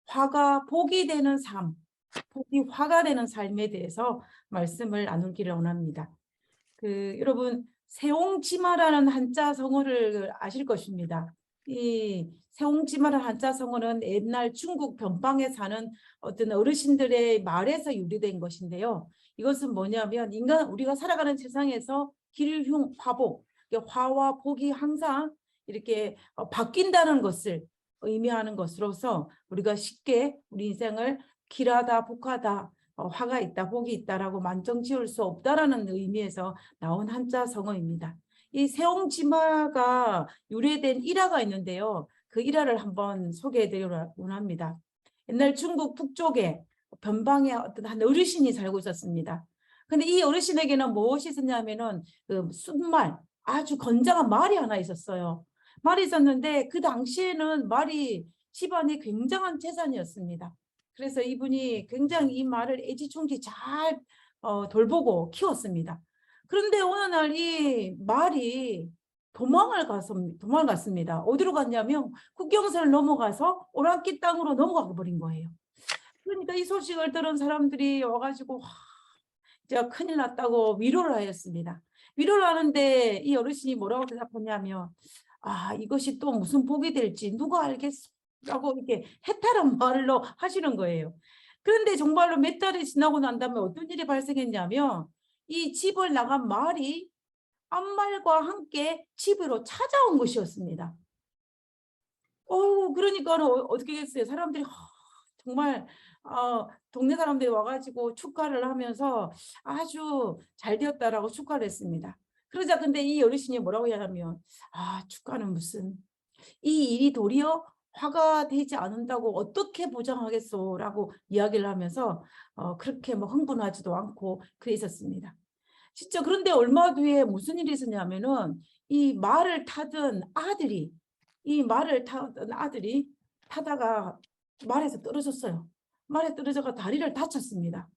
화가 복이 되는 삶, 복이 화가 되는 삶에 대해서 말씀을 나누기를 원합니다. 여러분 세옹지마라는 한자 성어를 아실 것입니다. 이 세옹지마라는 한자 성어는 옛날 중국 변방에 사는 어떤 어르신들의 말에서 유래된 것인데요. 이것은 뭐냐면 우리가 살아가는 세상에서 길흉 화복, 화와 복이 항상 이렇게 바뀐다는 것을 의미하는 것으로서 우리가 쉽게 우리 인생을 길하다 복하다 화가 있다 복이 있다라고 만정 지을 수 없다라는 의미에서 나온 한자 성어입니다. 이 세옹지마가 유래된 일화가 있는데요. 그 일화를 한번 소개해 드리려고 합니다. 옛날 중국 북쪽에 변방에 어떤 한 어르신이 살고 있었습니다. 근데 이 어르신에게는 무엇이 있었냐면은 그 순말, 아주 건장한 말이 하나 있었어요. 말이 있었는데 그 당시에는 말이 집안의 굉장한 재산이었습니다. 그래서 이분이 굉장히 이 말을 애지중지 잘 돌보고 키웠습니다. 그런데 어느 날 이 말이 도망갔습니다. 어디로 갔냐면 국경선을 넘어가서 오랑캐 땅으로 넘어가 버린 거예요. 그러니까 이 소식을 들은 사람들이 와가지고 제가 큰일 났다고 위로를 하였습니다. 위로를 하는데 이 어르신이 뭐라고 대답하냐면 이것이 또 무슨 복이 될지 누가 알겠어? 라고 이렇게 해탈한 말로 하시는 거예요. 그런데 정말로 몇 달이 지나고 난 다음에 어떤 일이 발생했냐면 이 집을 나간 말이 앞말과 함께 집으로 찾아온 것이었습니다. 그러니까 어떻게 됐어요? 사람들이 정말 동네 사람들이 와가지고 축하를 하면서 아주 잘 되었다라고 축하를 했습니다. 그러자 근데 이 어르신이 뭐라고 하냐면 축하는 무슨 이 일이 도리어 화가 되지 않는다고 어떻게 보장하겠소라고 이야기를 하면서 그렇게 뭐 흥분하지도 않고 그래 있었습니다. 진짜 그런데 얼마 뒤에 무슨 일이 있었냐면은 이 말을 타던 아들이 타다가 말에서 떨어졌어요. 말에 떨어져가 다리를 다쳤습니다.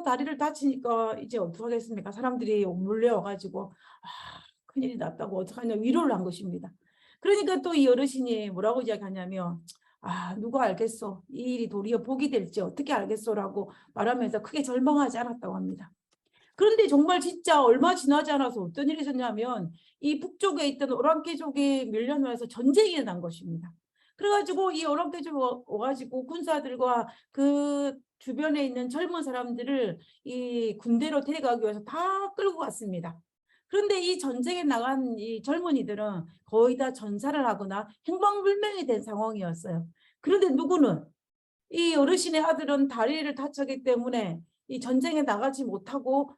다리를 다치니까 이제 어떡하겠습니까? 사람들이 몰려와가지고 큰일이 났다고 어떡하냐 위로를 한 것입니다. 그러니까 또 이 어르신이 뭐라고 이야기하냐면 누가 알겠어. 이 일이 도리어 복이 될지 어떻게 알겠소라고 말하면서 크게 절망하지 않았다고 합니다. 그런데 정말 진짜 얼마 지나지 않아서 어떤 일이 있었냐면 이 북쪽에 있던 오랑캐족이 밀려나서 전쟁이 난 것입니다. 그래가지고 이 오랑캐족이 와가지고 군사들과 그 주변에 있는 젊은 사람들을 이 군대로 데려가기 위해서 다 끌고 갔습니다. 그런데 이 전쟁에 나간 이 젊은이들은 거의 다 전사를 하거나 행방불명이 된 상황이었어요. 그런데 누구는 이 어르신의 아들은 다리를 다쳤기 때문에 이 전쟁에 나가지 못하고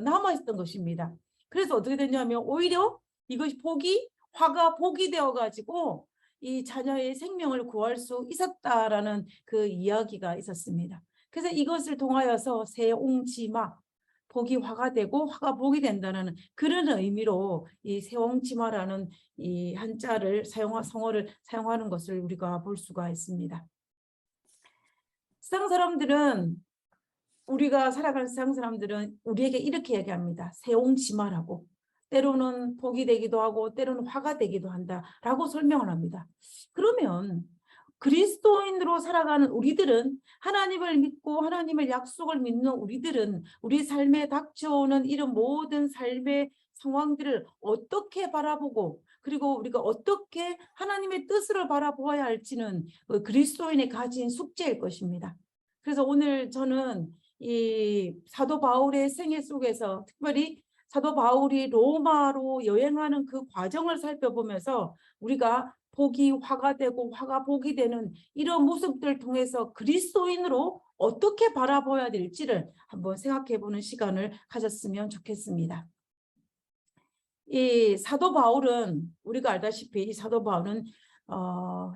남아있던 것입니다. 그래서 어떻게 됐냐면 오히려 이것이 화가 복이 되어가지고 이 자녀의 생명을 구할 수 있었다라는 그 이야기가 있었습니다. 그래서 이것을 통하여서 세옹지마, 복이 화가 되고 화가 복이 된다는 그런 의미로 이 세옹지마라는 이 한자를 성어를 사용하는 것을 우리가 볼 수가 있습니다. 세상 사람들은 우리가 살아가는 세상 사람들은 우리에게 이렇게 얘기합니다. 세옹지마라고. 때로는 복이 되기도 하고 때로는 화가 되기도 한다라고 설명을 합니다. 그러면 그리스도인으로 살아가는 우리들은 하나님을 믿고 하나님의 약속을 믿는 우리들은 우리 삶에 닥쳐오는 이런 모든 삶의 상황들을 어떻게 바라보고 그리고 우리가 어떻게 하나님의 뜻을 바라보아야 할지는 그리스도인이 가진 숙제일 것입니다. 그래서 오늘 저는 이 사도 바울의 생애 속에서 특별히 사도 바울이 로마로 여행하는 그 과정을 살펴보면서 우리가 복이 화가 되고 화가 복이 되는 이런 모습들을 통해서 그리스도인으로 어떻게 바라봐야 될지를 한번 생각해 보는 시간을 가졌으면 좋겠습니다. 이 사도 바울은 우리가 알다시피 이 사도 바울은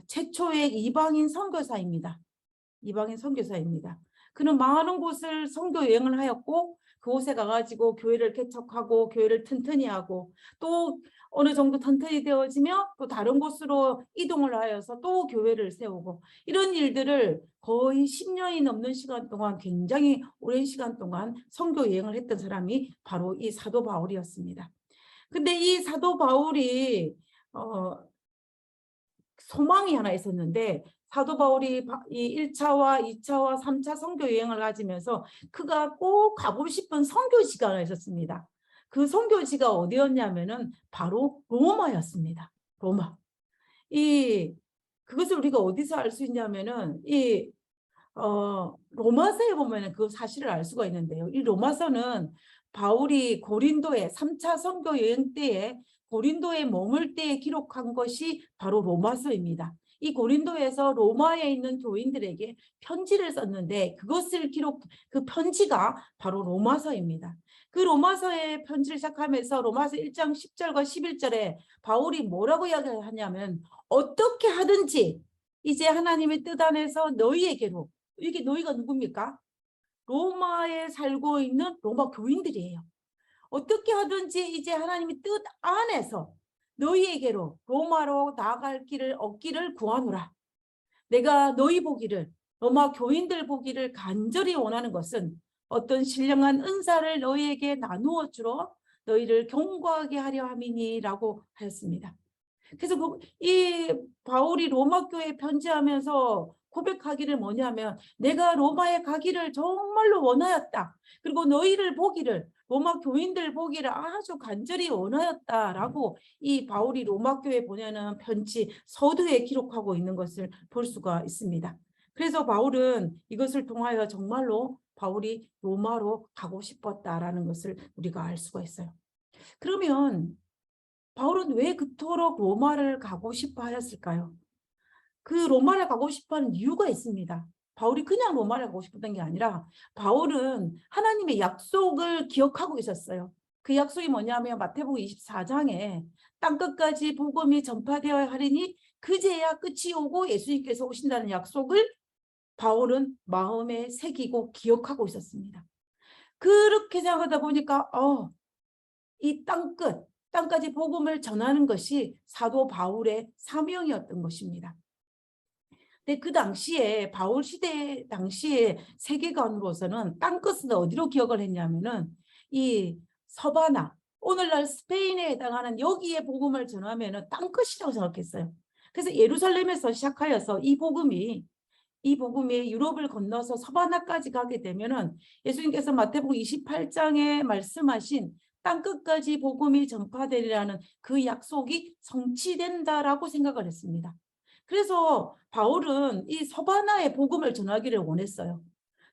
최초의 이방인 선교사입니다. 그는 많은 곳을 선교 여행을 하였고 그곳에 가가지고 교회를 개척하고 교회를 튼튼히 하고 또 어느 정도 튼튼히 되어지면 또 다른 곳으로 이동을 하여서 또 교회를 세우고 이런 일들을 거의 10년이 넘는 시간 동안 굉장히 오랜 시간 동안 선교 여행을 했던 사람이 바로 이 사도 바울이었습니다. 근데 이 사도 바울이 소망이 하나 있었는데 사도 바울이 이 1차와 2차와 3차 선교 여행을 가지면서 그가 꼭 가고 싶은 선교지가 있었습니다. 그 선교지가 어디였냐면은 바로 로마였습니다. 로마. 그것을 우리가 어디서 알 수 있냐면은 로마서에 보면은 그 사실을 알 수가 있는데요. 이 로마서는 바울이 고린도에 3차 선교 여행 때에 고린도에 머물 때에 기록한 것이 바로 로마서입니다. 이 고린도에서 로마에 있는 교인들에게 편지를 썼는데 그 편지가 바로 로마서입니다. 그 로마서의 편지를 시작하면서 로마서 1장 10절과 11절에 바울이 뭐라고 이야기하냐면 어떻게 하든지 이제 하나님의 뜻 안에서 너희에게로, 이게 너희가 누굽니까? 로마에 살고 있는 로마 교인들이에요. 어떻게 하든지 이제 하나님의 뜻 안에서 너희에게로 로마로 나아갈 길을 얻기를 구하노라. 내가 너희 보기를, 로마 교인들 보기를 간절히 원하는 것은 어떤 신령한 은사를 너희에게 나누어 주러 너희를 경고하게 하려 함이니라고 하였습니다. 그래서 이 바울이 로마 교회에 편지하면서 고백하기를 뭐냐면 내가 로마에 가기를 정말로 원하였다. 그리고 너희를 보기를, 로마 교인들 보기를 아주 간절히 원하였다라고 이 바울이 로마 교회에 보내는 편지 서두에 기록하고 있는 것을 볼 수가 있습니다. 그래서 바울은 이것을 통하여 정말로 바울이 로마로 가고 싶었다라는 것을 우리가 알 수가 있어요. 그러면 바울은 왜 그토록 로마를 가고 싶어 하였을까요? 그 로마를 가고 싶어 하는 이유가 있습니다. 바울이 그냥 로마를 가고 싶었던 게 아니라 바울은 하나님의 약속을 기억하고 있었어요. 그 약속이 뭐냐면 마태복음 24장에 땅끝까지 복음이 전파되어야 하리니 그제야 끝이 오고 예수님께서 오신다는 약속을 바울은 마음에 새기고 기억하고 있었습니다. 그렇게 생각하다 보니까 이 땅까지 복음을 전하는 것이 사도 바울의 사명이었던 것입니다. 근데 그 당시에 바울 시대 당시의 세계관으로서는 땅끝은 어디로 기억을 했냐면은 이 서바나, 오늘날 스페인에 해당하는 여기에 복음을 전하면은 땅끝이라고 생각했어요. 그래서 예루살렘에서 시작하여서 이 복음이 유럽을 건너서 서바나까지 가게 되면은 예수님께서 마태복음 28장에 말씀하신 땅끝까지 복음이 전파되리라는 그 약속이 성취된다라고 생각을 했습니다. 그래서 바울은 이 서바나의 복음을 전하기를 원했어요.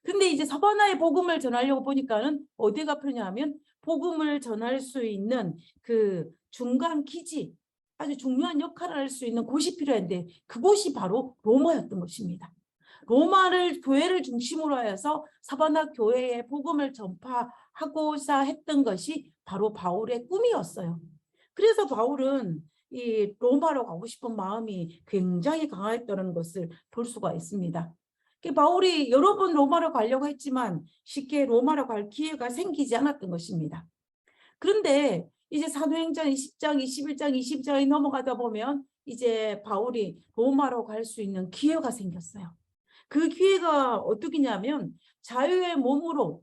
근데 이제 서바나의 복음을 전하려고 보니까는 어디가 필요하면 복음을 전할 수 있는 그 중간 기지, 아주 중요한 역할을 할 수 있는 곳이 필요한데 그곳이 바로 로마였던 것입니다. 로마를 교회를 중심으로 하여서 서바나 교회에 복음을 전파하고자 했던 것이 바로 바울의 꿈이었어요. 그래서 바울은 이 로마로 가고 싶은 마음이 굉장히 강했다는 것을 볼 수가 있습니다. 바울이 여러 번 로마로 가려고 했지만 쉽게 로마로 갈 기회가 생기지 않았던 것입니다. 그런데 이제 사도행전 20장, 21장, 22장이 넘어가다 보면 이제 바울이 로마로 갈 수 있는 기회가 생겼어요. 그 기회가 어떻게냐면 자유의 몸으로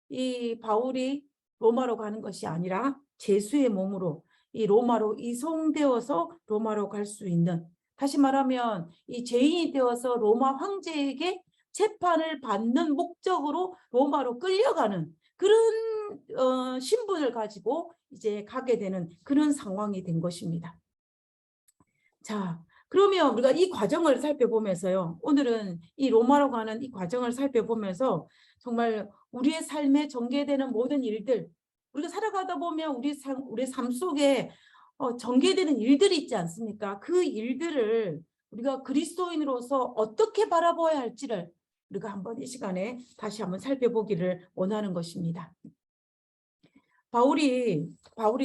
이 바울이 로마로 가는 것이 아니라 제수의 몸으로 이 로마로 이송되어서 로마로 갈 수 있는, 다시 말하면 이 죄인이 되어서 로마 황제에게 재판을 받는 목적으로 로마로 끌려가는 그런 신분을 가지고 이제 가게 되는 그런 상황이 된 것입니다. 자, 그러면 우리가 이 과정을 살펴보면서요. 오늘은 이 로마로 가는 이 과정을 살펴보면서 정말 우리의 삶에 전개되는 모든 일들, 우리가 살아가다 보면 우리 삶 속에 전개되는 일들이 있지 않습니까? 그 일들을 우리가 그리스도인으로서 어떻게 바라보아야 할지를 우리가 한번 이 시간에 다시 한번 살펴보기를 원하는 것입니다. 바울이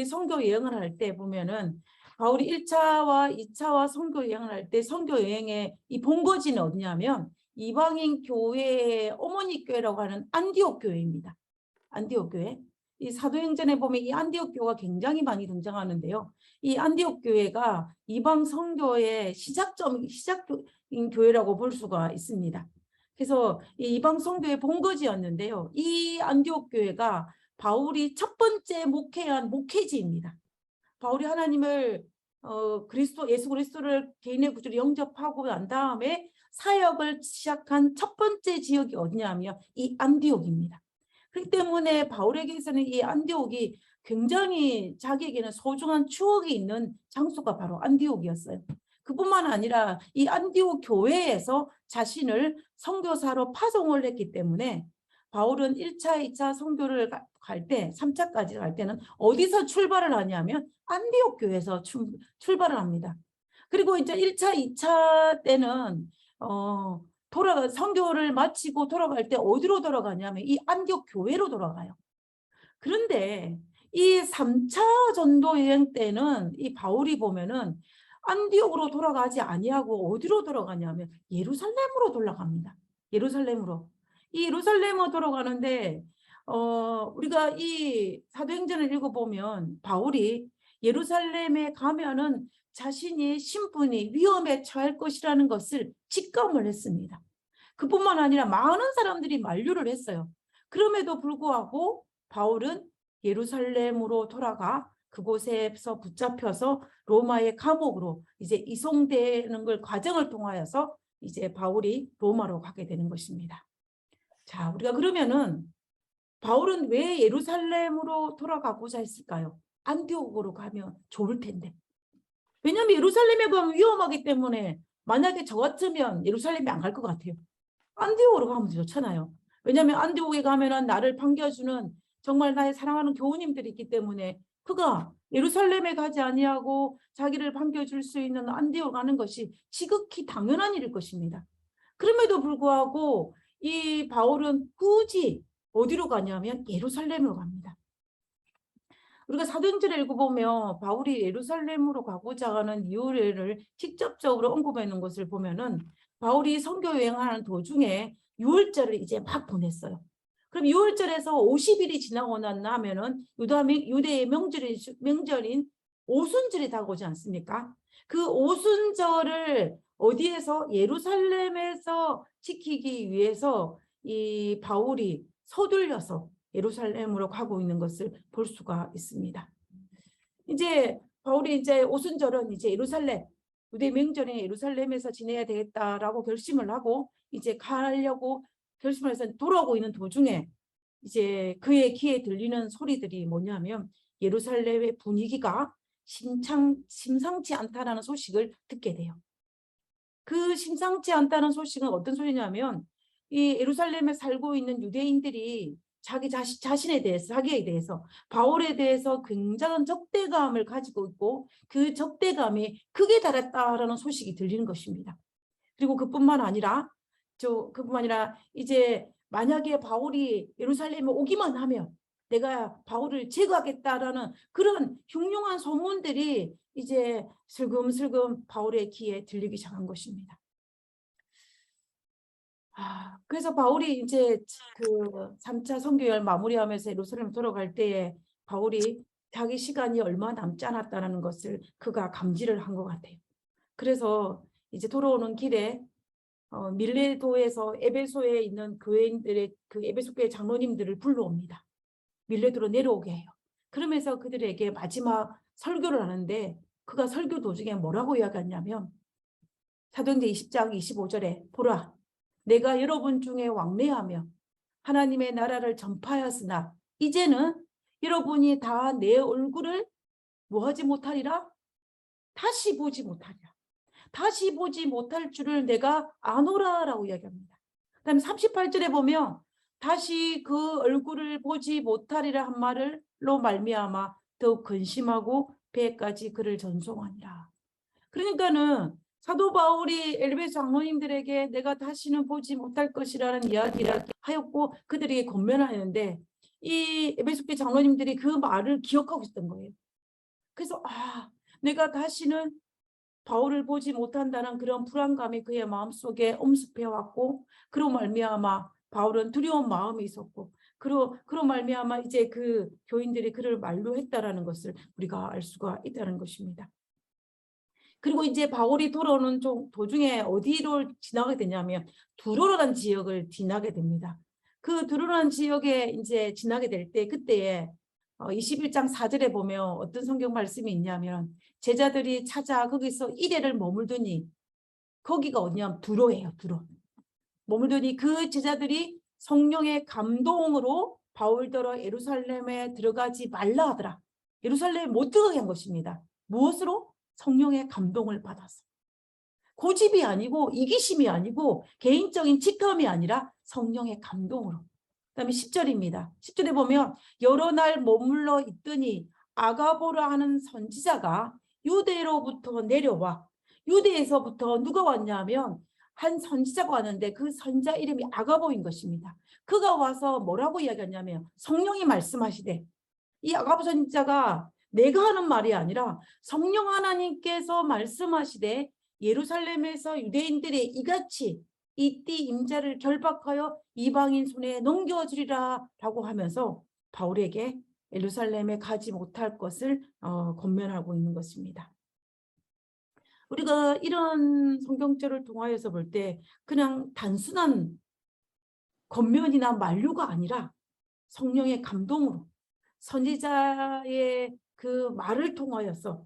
선교 여행을 할 때 보면은 바울이 1차와 2차와 선교 여행을 할 때 선교 여행의 이 본거지는 어디냐면 이방인 교회의 어머니 교회라고 하는 안디옥 교회입니다. 안디옥 교회. 이 사도행전에 보면 이 안디옥 교회가 굉장히 많이 등장하는데요. 이 안디옥 교회가 이방 선교의 시작인 교회라고 볼 수가 있습니다. 그래서 이 이방 선교의 본거지였는데요. 이 안디옥 교회가 바울이 첫 번째 목회한 목회지입니다. 바울이 하나님을 예수 그리스도를 개인의 구주로 영접하고 난 다음에 사역을 시작한 첫 번째 지역이 어디냐면 이 안디옥입니다. 그렇기 때문에 바울에게서는 이 안디옥이 굉장히 자기에게는 소중한 추억이 있는 장소가 바로 안디옥이었어요. 그뿐만 아니라 이 안디옥 교회에서 자신을 선교사로 파송을 했기 때문에 바울은 1차, 2차 선교를 갈 때, 3차까지 갈 때는 어디서 출발을 하냐면 안디옥 교회에서 출발을 합니다. 그리고 이제 1차, 2차 때는 선교를 마치고 돌아갈 때 어디로 돌아가냐면 이 안디옥 교회로 돌아가요. 그런데 이 3차 전도 여행 때는 이 바울이 보면은 안디옥으로 돌아가지 아니하고 어디로 돌아가냐면 예루살렘으로 돌아갑니다. 예루살렘으로. 이 예루살렘으로 돌아가는데 우리가 이 사도행전을 읽어보면 바울이 예루살렘에 가면은 자신이 신분이 위험에 처할 것이라는 것을 직감을 했습니다. 그뿐만 아니라 많은 사람들이 만류를 했어요. 그럼에도 불구하고 바울은 예루살렘으로 돌아가 그곳에서 붙잡혀서 로마의 감옥으로 이제 이송되는 걸 과정을 통하여서 이제 바울이 로마로 가게 되는 것입니다. 자, 우리가 그러면은 바울은 왜 예루살렘으로 돌아가고자 했을까요? 안디옥으로 가면 좋을 텐데. 왜냐하면 예루살렘에 가면 위험하기 때문에 만약에 저 같으면 예루살렘에 안 갈 것 같아요. 안디옥으로 가면 좋잖아요. 왜냐하면 안디옥에 가면은 나를 반겨주는 정말 나의 사랑하는 교우님들이 있기 때문에 그가 예루살렘에 가지 아니하고 자기를 반겨줄 수 있는 안디옥 가는 것이 지극히 당연한 일일 것입니다. 그럼에도 불구하고 이 바울은 굳이 어디로 가냐면 예루살렘으로 갑니다. 우리가 사도행전을 읽어보면 바울이 예루살렘으로 가고자 하는 이유를 직접적으로 언급해 있는 것을 보면은 바울이 선교 여행하는 도중에 6월절을 이제 막 보냈어요. 그럼 6월절에서 50일이 지나고 나면은 유대의 명절인 오순절이 다가오지 않습니까? 그 오순절을 어디에서 예루살렘에서 지키기 위해서 이 바울이 서둘려서 예루살렘으로 가고 있는 것을 볼 수가 있습니다. 이제 바울이 이제 오순절은 이제 예루살렘, 유대 명절인 예루살렘에서 지내야 되겠다라고 결심을 하고 이제 가려고 결심을 해서 돌아오고 있는 도중에 이제 그의 귀에 들리는 소리들이 뭐냐면 예루살렘의 분위기가 심상치 않다라는 소식을 듣게 돼요. 그 심상치 않다는 소식은 어떤 소리냐면 이 예루살렘에 살고 있는 유대인들이 자기에 대해서 바울에 대해서 굉장한 적대감을 가지고 있고 그 적대감이 극에 달했다라는 소식이 들리는 것입니다. 그리고 그뿐만 아니라 이제 만약에 바울이 예루살렘에 오기만 하면 내가 바울을 제거하겠다라는 그런 흉흉한 소문들이 이제 슬금슬금 바울의 귀에 들리기 시작한 것입니다. 그래서 바울이 이제 그 3차 선교여행 마무리하면서 예루살렘 돌아갈 때에 바울이 자기 시간이 얼마 남지 않았다는 것을 그가 감지를 한 것 같아요. 그래서 이제 돌아오는 길에 밀레도에서 에베소에 있는 교회인들의 그 에베소 교회 장로님들을 불러옵니다. 밀레도로 내려오게 해요. 그러면서 그들에게 마지막 설교를 하는데 그가 설교 도중에 뭐라고 이야기하냐면 사도행전 20장 25절에 보라 내가 여러분 중에 왕래하며 하나님의 나라를 전파하였으나 이제는 여러분이 다 내 얼굴을 뭐하지 못하리라? 다시 보지 못하리라. 다시 보지 못할 줄을 내가 아노라라고 이야기합니다. 그다음에 38절에 보면 다시 그 얼굴을 보지 못하리라 한 말로 말미암아 더욱 근심하고 배까지 그를 전송하니라. 그러니까는 사도 바울이 엘베소 장로님들에게 내가 다시는 보지 못할 것이라는 이야기를 하였고 그들에게 권면하였는데 이 에베소 교회 장로님들이 그 말을 기억하고 있었던 거예요. 그래서 내가 다시는 바울을 보지 못한다는 그런 불안감이 그의 마음속에 엄습해왔고 그로 말미암아 바울은 두려운 마음이 있었고 그로 말미암아 이제 그 교인들이 그를 만류했다라는 것을 우리가 알 수가 있다는 것입니다. 그리고 이제 바울이 돌아오는 도중에 어디로 지나게 되냐면 두로라는 지역을 지나게 됩니다. 그 두로라는 지역에 이제 지나게 될 때 그때에 21장 4절에 보면 어떤 성경 말씀이 있냐면 제자들이 찾아 거기서 1회를 머물더니 거기가 어디냐면 두로예요. 두로. 머물더니 그 제자들이 성령의 감동으로 바울더러 예루살렘에 들어가지 말라 하더라. 예루살렘에 못 들어가게 한 것입니다. 무엇으로? 성령의 감동을 받아서. 고집이 아니고 이기심이 아니고 개인적인 직함이 아니라 성령의 감동으로. 그다음에 10절입니다. 10절에 보면 여러 날 머물러 있더니 아가보라 하는 선지자가 유대로부터 내려와. 유대에서부터 누가 왔냐면 한 선지자가 왔는데 그 선지자 이름이 아가보인 것입니다. 그가 와서 뭐라고 이야기하냐면 성령이 말씀하시되, 이 아가보 선지자가 내가 하는 말이 아니라 성령 하나님께서 말씀하시되 예루살렘에서 유대인들이 이같이 이띠 임자를 결박하여 이방인 손에 넘겨주리라 라고 하면서 바울에게 예루살렘에 가지 못할 것을 권면하고 있는 것입니다. 우리가 이런 성경절을 통하여서 볼 때 그냥 단순한 권면이나 만류가 아니라 성령의 감동으로 선지자의 그 말을 통하여서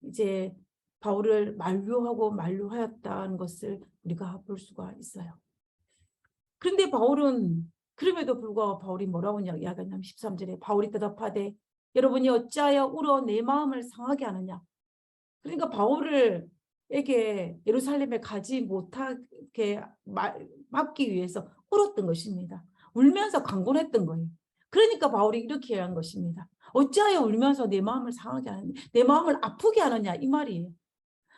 이제 바울을 만류하였다는 것을 우리가 볼 수가 있어요. 그런데 바울은 그럼에도 불구하고 바울이 뭐라고 이야기하냐면 13절에 바울이 대답하되 여러분이 어찌하여 울어 내 마음을 상하게 하느냐. 그러니까 바울에게 예루살렘에 가지 못하게 막기 위해서 울었던 것입니다. 울면서 강권했던 거예요. 그러니까 바울이 이렇게 한 것입니다. 어찌하여 울면서 내 마음을 상하게 하느냐, 내 마음을 아프게 하느냐 이 말이에요.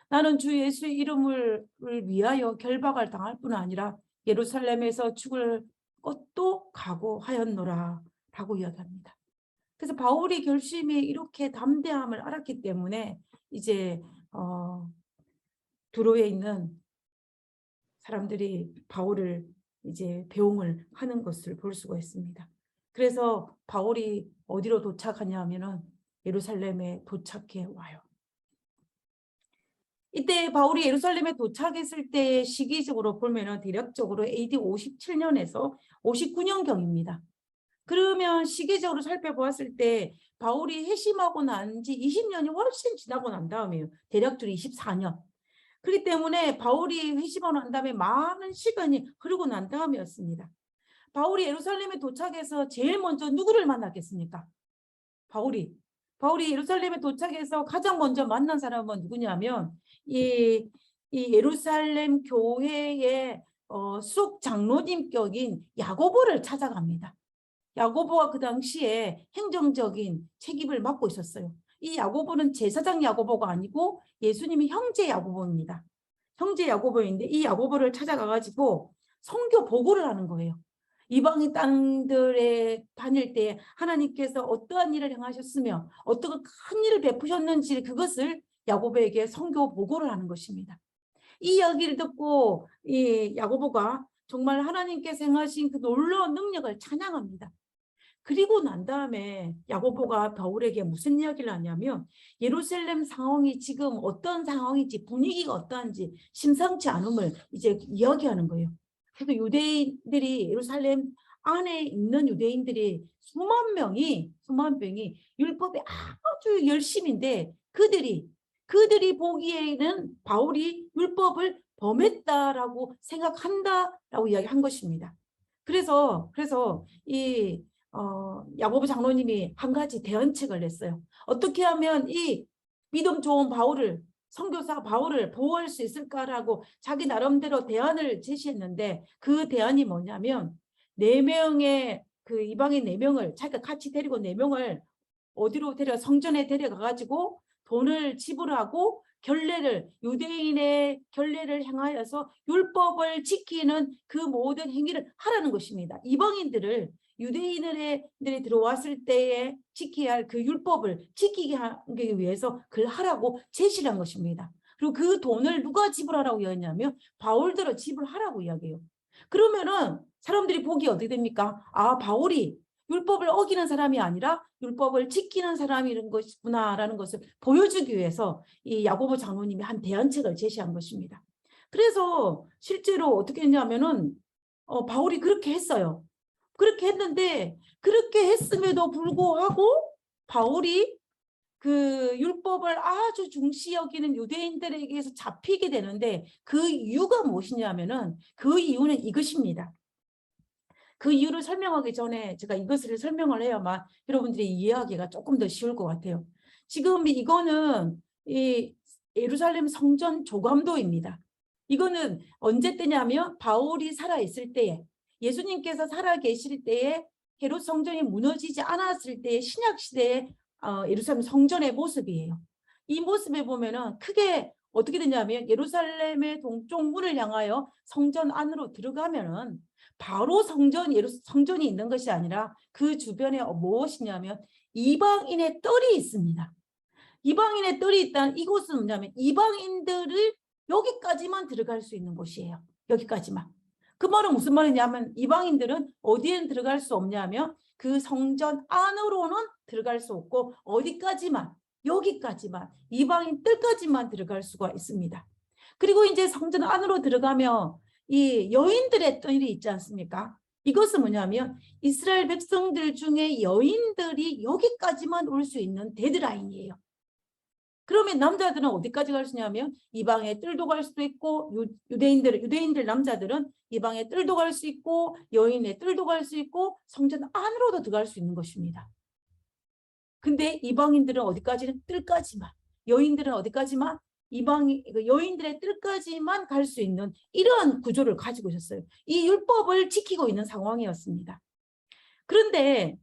나는 주 예수의 이름을 위하여 결박을 당할 뿐 아니라 예루살렘에서 죽을 것도 각오하였노라 라고 이야기합니다. 그래서 바울이 결심이 이렇게 담대함을 알았기 때문에 이제 두로에 있는 사람들이 바울을 이제 배웅을 하는 것을 볼 수가 있습니다. 그래서 바울이 어디로 도착하냐면은 예루살렘에 도착해 와요. 이때 바울이 예루살렘에 도착했을 때 시기적으로 보면은 대략적으로 AD 57년에서 59년경입니다. 그러면 시기적으로 살펴보았을 때 바울이 회심하고 난 지 20년이 훨씬 지나고 난 다음이에요. 대략적으로 24년. 그렇기 때문에 바울이 회심하고 난 다음에 많은 시간이 흐르고 난 다음이었습니다. 바울이 예루살렘에 도착해서 제일 먼저 누구를 만났겠습니까? 바울이 예루살렘에 도착해서 가장 먼저 만난 사람은 누구냐면 이 예루살렘 교회의 수석 장로님격인 야고보를 찾아갑니다. 야고보가 그 당시에 행정적인 책임을 맡고 있었어요. 이 야고보는 제사장 야고보가 아니고 예수님의 형제 야고보입니다. 형제 야고보인데 이 야고보를 찾아가가지고 선교 보고를 하는 거예요. 이방인 땅들에 다닐 때 하나님께서 어떠한 일을 행하셨으며 어떤 큰 일을 베푸셨는지 그것을 야고보에게 선교 보고를 하는 것입니다. 이 이야기를 듣고 이 야고보가 정말 하나님께서 행하신 그 놀라운 능력을 찬양합니다. 그리고 난 다음에 야고보가 바울에게 무슨 이야기를 하냐면 예루살렘 상황이 지금 어떤 상황인지 분위기가 어떠한지 심상치 않음을 이제 이야기하는 거예요. 그래서 유대인들이 예루살렘 안에 있는 유대인들이 수만 명이 율법에 아주 열심인데 그들이 보기에는 바울이 율법을 범했다라고 생각한다라고 이야기한 것입니다. 그래서 이 야고보 장로님이 한 가지 대안책을 냈어요. 어떻게 하면 이 믿음 좋은 바울을 선교사 바울을 보호할 수 있을까라고 자기 나름대로 대안을 제시했는데 그 대안이 뭐냐면 4명의 그 이방인 4명을 자기가 같이 데리고 4명을 어디로 성전에 데려가가지고 돈을 지불하고 유대인의 결례를 행하여서 율법을 지키는 그 모든 행위를 하라는 것입니다. 이방인들을 유대인들이 들어왔을 때에 지켜야 할 그 율법을 지키게 하기 위해서 그걸 하라고 제시를 한 것입니다. 그리고 그 돈을 누가 지불하라고 이야기하냐면 바울대로 지불하라고 이야기해요. 그러면은 사람들이 보기 어떻게 됩니까? 아, 바울이 율법을 어기는 사람이 아니라 율법을 지키는 사람이라는 것이구나라는 것을 보여주기 위해서 이 야고보 장로님이 한 대안책을 제시한 것입니다. 그래서 실제로 어떻게 했냐면은 바울이 그렇게 했어요. 그렇게 했는데 그렇게 했음에도 불구하고 바울이 그 율법을 아주 중시 여기는 유대인들에게서 잡히게 되는데 그 이유가 무엇이냐면은 그 이유는 이것입니다. 그 이유를 설명하기 전에 제가 이것을 설명을 해야만 여러분들이 이해하기가 조금 더 쉬울 것 같아요. 지금 이거는 이 예루살렘 성전 조감도입니다. 이거는 언제 때냐면 바울이 살아있을 때에, 예수님께서 살아계실 때에, 헤롯 성전이 무너지지 않았을 때의 신약 시대의 예루살렘 성전의 모습이에요. 이 모습에 보면은 크게 어떻게 되냐면 예루살렘의 동쪽 문을 향하여 성전 안으로 들어가면은 바로 성전이 있는 것이 아니라 그 주변에 무엇이냐면 이방인의 뜰이 있습니다. 이방인의 뜰이 있다는 이곳은 뭐냐면 이방인들을 여기까지만 들어갈 수 있는 곳이에요. 여기까지만. 그 말은 무슨 말이냐면 이방인들은 어디에는 들어갈 수 없냐면 그 성전 안으로는 들어갈 수 없고 어디까지만, 여기까지만, 이방인 뜰까지만 들어갈 수가 있습니다. 그리고 이제 성전 안으로 들어가면 이 여인들의 뜰이 있지 않습니까? 이것은 뭐냐면 이스라엘 백성들 중에 여인들이 여기까지만 올 수 있는 데드라인이에요. 그러면 남자들은 어디까지 갈 수 있냐면 이방의 뜰도 갈 수도 있고, 유대인들 남자들은 이방의 뜰도 갈 수 있고, 여인의 뜰도 갈 수 있고, 성전 안으로도 들어갈 수 있는 것입니다. 근데 이방인들은 어디까지는 뜰까지만, 여인들은 어디까지만 여인들의 뜰까지만 갈 수 있는 이러한 구조를 가지고 있었어요. 이 율법을 지키고 있는 상황이었습니다. 그런데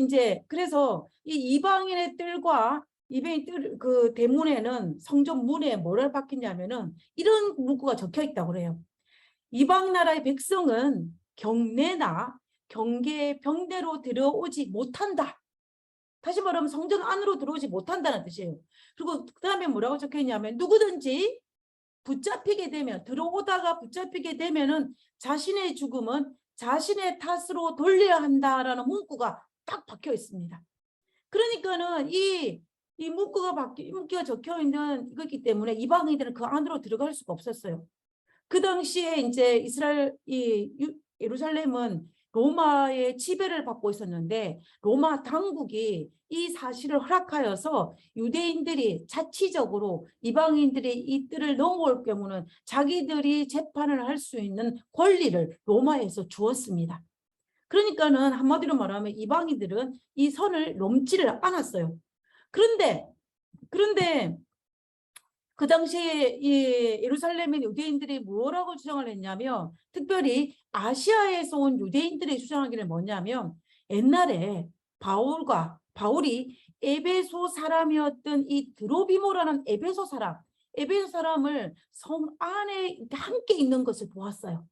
이제 그래서 이 이방인의 뜰과 이방인 그 대문에는 성전 문에 뭐를 박혔냐면은 이런 문구가 적혀 있다고 그래요. 이방 나라의 백성은 경내나 경계의 병대로 들어오지 못한다. 다시 말하면 성전 안으로 들어오지 못한다는 뜻이에요. 그리고 그 다음에 뭐라고 적혀 있냐면 누구든지 붙잡히게 되면, 들어오다가 붙잡히게 되면은 자신의 죽음은 자신의 탓으로 돌려야 한다라는 문구가 딱 박혀 있습니다. 그러니까는 이 문구가 적혀 있는 이거기 때문에 이방인들은 그 안으로 들어갈 수가 없었어요. 그 당시에 이제 예루살렘은 로마의 지배를 받고 있었는데 로마 당국이 이 사실을 허락하여서 유대인들이 자치적으로 이방인들이 이 뜰을 넘어올 경우는 자기들이 재판을 할 수 있는 권리를 로마에서 주었습니다. 그러니까는 한마디로 말하면 이방인들은 이 선을 넘지를 않았어요. 그런데 그 당시에 이 예루살렘의 유대인들이 뭐라고 주장을 했냐면, 특별히 아시아에서 온 유대인들이 주장하기는 뭐냐면, 옛날에 바울이 에베소 사람이었던 이 드로비모라는 에베소 사람을 성 안에 함께 있는 것을 보았어요.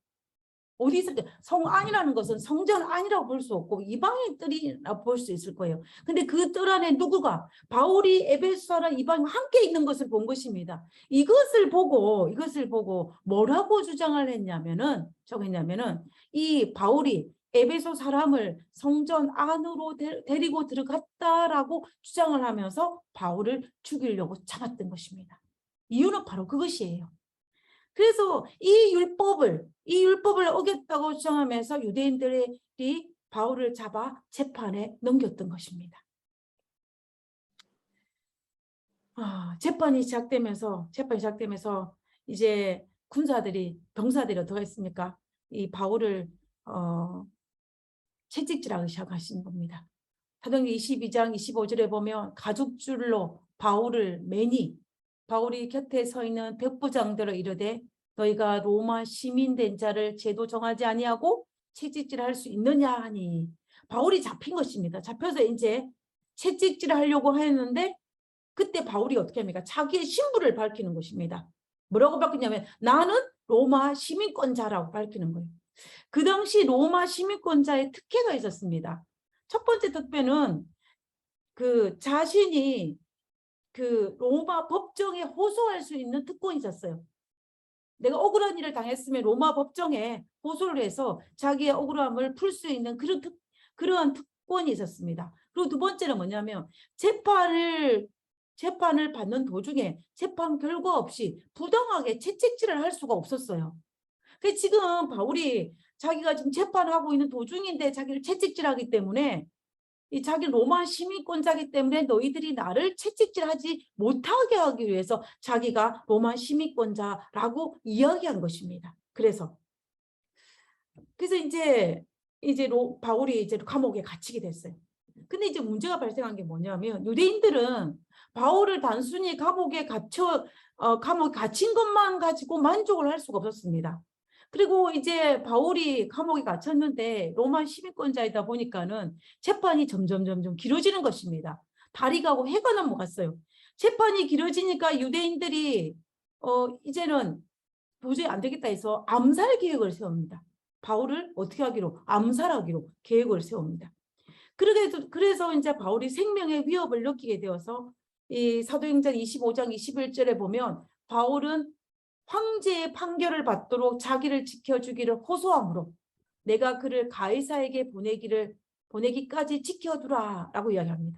어디 있을 때 성안이라는 것은 성전 안이라고 볼 수 없고 이방인 뜰이라고 볼 수 있을 거예요. 근데 그 뜰 안에 누구가 바울이 에베소 사람 이방인과 함께 있는 것을 본 것입니다. 이것을 보고 뭐라고 주장을 했냐면은 이 바울이 에베소 사람을 성전 안으로 데리고 들어갔다라고 주장을 하면서 바울을 죽이려고 참았던 것입니다. 이유는 바로 그것이에요. 그래서 이 율법을 어겼다고 주장하면서 유대인들이 바울을 잡아 재판에 넘겼던 것입니다. 재판이 시작되면서 이제 병사들이 어떻게 했습니까? 이 바울을 채찍질하기 시작하신 겁니다. 사도행전 22장 25절에 보면 가죽줄로 바울을 매니 바울이 곁에 서 있는 백부장들을 이르되 너희가 로마 시민 된 자를 제도 정하지 아니하고 채찍질할 수 있느냐 하니, 바울이 잡힌 것입니다. 잡혀서 이제 채찍질을 하려고 했는데 그때 바울이 어떻게 합니까? 자기의 신분을 밝히는 것입니다. 뭐라고 밝히냐면 나는 로마 시민권자라고 밝히는 거예요. 그 당시 로마 시민권자의 특혜가 있었습니다. 첫 번째 특혜는 그 자신이 그 로마 법정에 호소할 수 있는 특권이 있었어요. 내가 억울한 일을 당했으면 로마 법정에 호소를 해서 자기의 억울함을 풀 수 있는 그런 특권이 있었습니다. 그리고 두 번째는 뭐냐면 재판을 받는 도중에 재판 결과 없이 부당하게 채찍질을 할 수가 없었어요. 그래서 지금 바울이 자기가 지금 재판하고 있는 도중인데 자기를 채찍질하기 때문에 이 자기 로마 시민권자이기 때문에 너희들이 나를 채찍질하지 못하게 하기 위해서 자기가 로마 시민권자라고 이야기한 것입니다. 그래서 이제 바울이 이제 감옥에 갇히게 됐어요. 근데 이제 문제가 발생한 게 뭐냐면 유대인들은 바울을 단순히 감옥에 갇힌 것만 가지고 만족을 할 수가 없었습니다. 그리고 이제 바울이 감옥에 갇혔는데 로마 시민권자이다 보니까는 재판이 점점 길어지는 것입니다. 달이 가고 해가 넘어갔어요. 재판이 길어지니까 유대인들이 이제는 도저히 안 되겠다 해서 암살 계획을 세웁니다. 바울을 어떻게 하기로? 암살하기로 계획을 세웁니다. 그래서 이제 바울이 생명의 위협을 느끼게 되어서 이 사도행전 25장 21절에 보면 바울은 황제의 판결을 받도록 자기를 지켜주기를 호소함으로 내가 그를 가이사에게 보내기까지 지켜두라 라고 이야기합니다.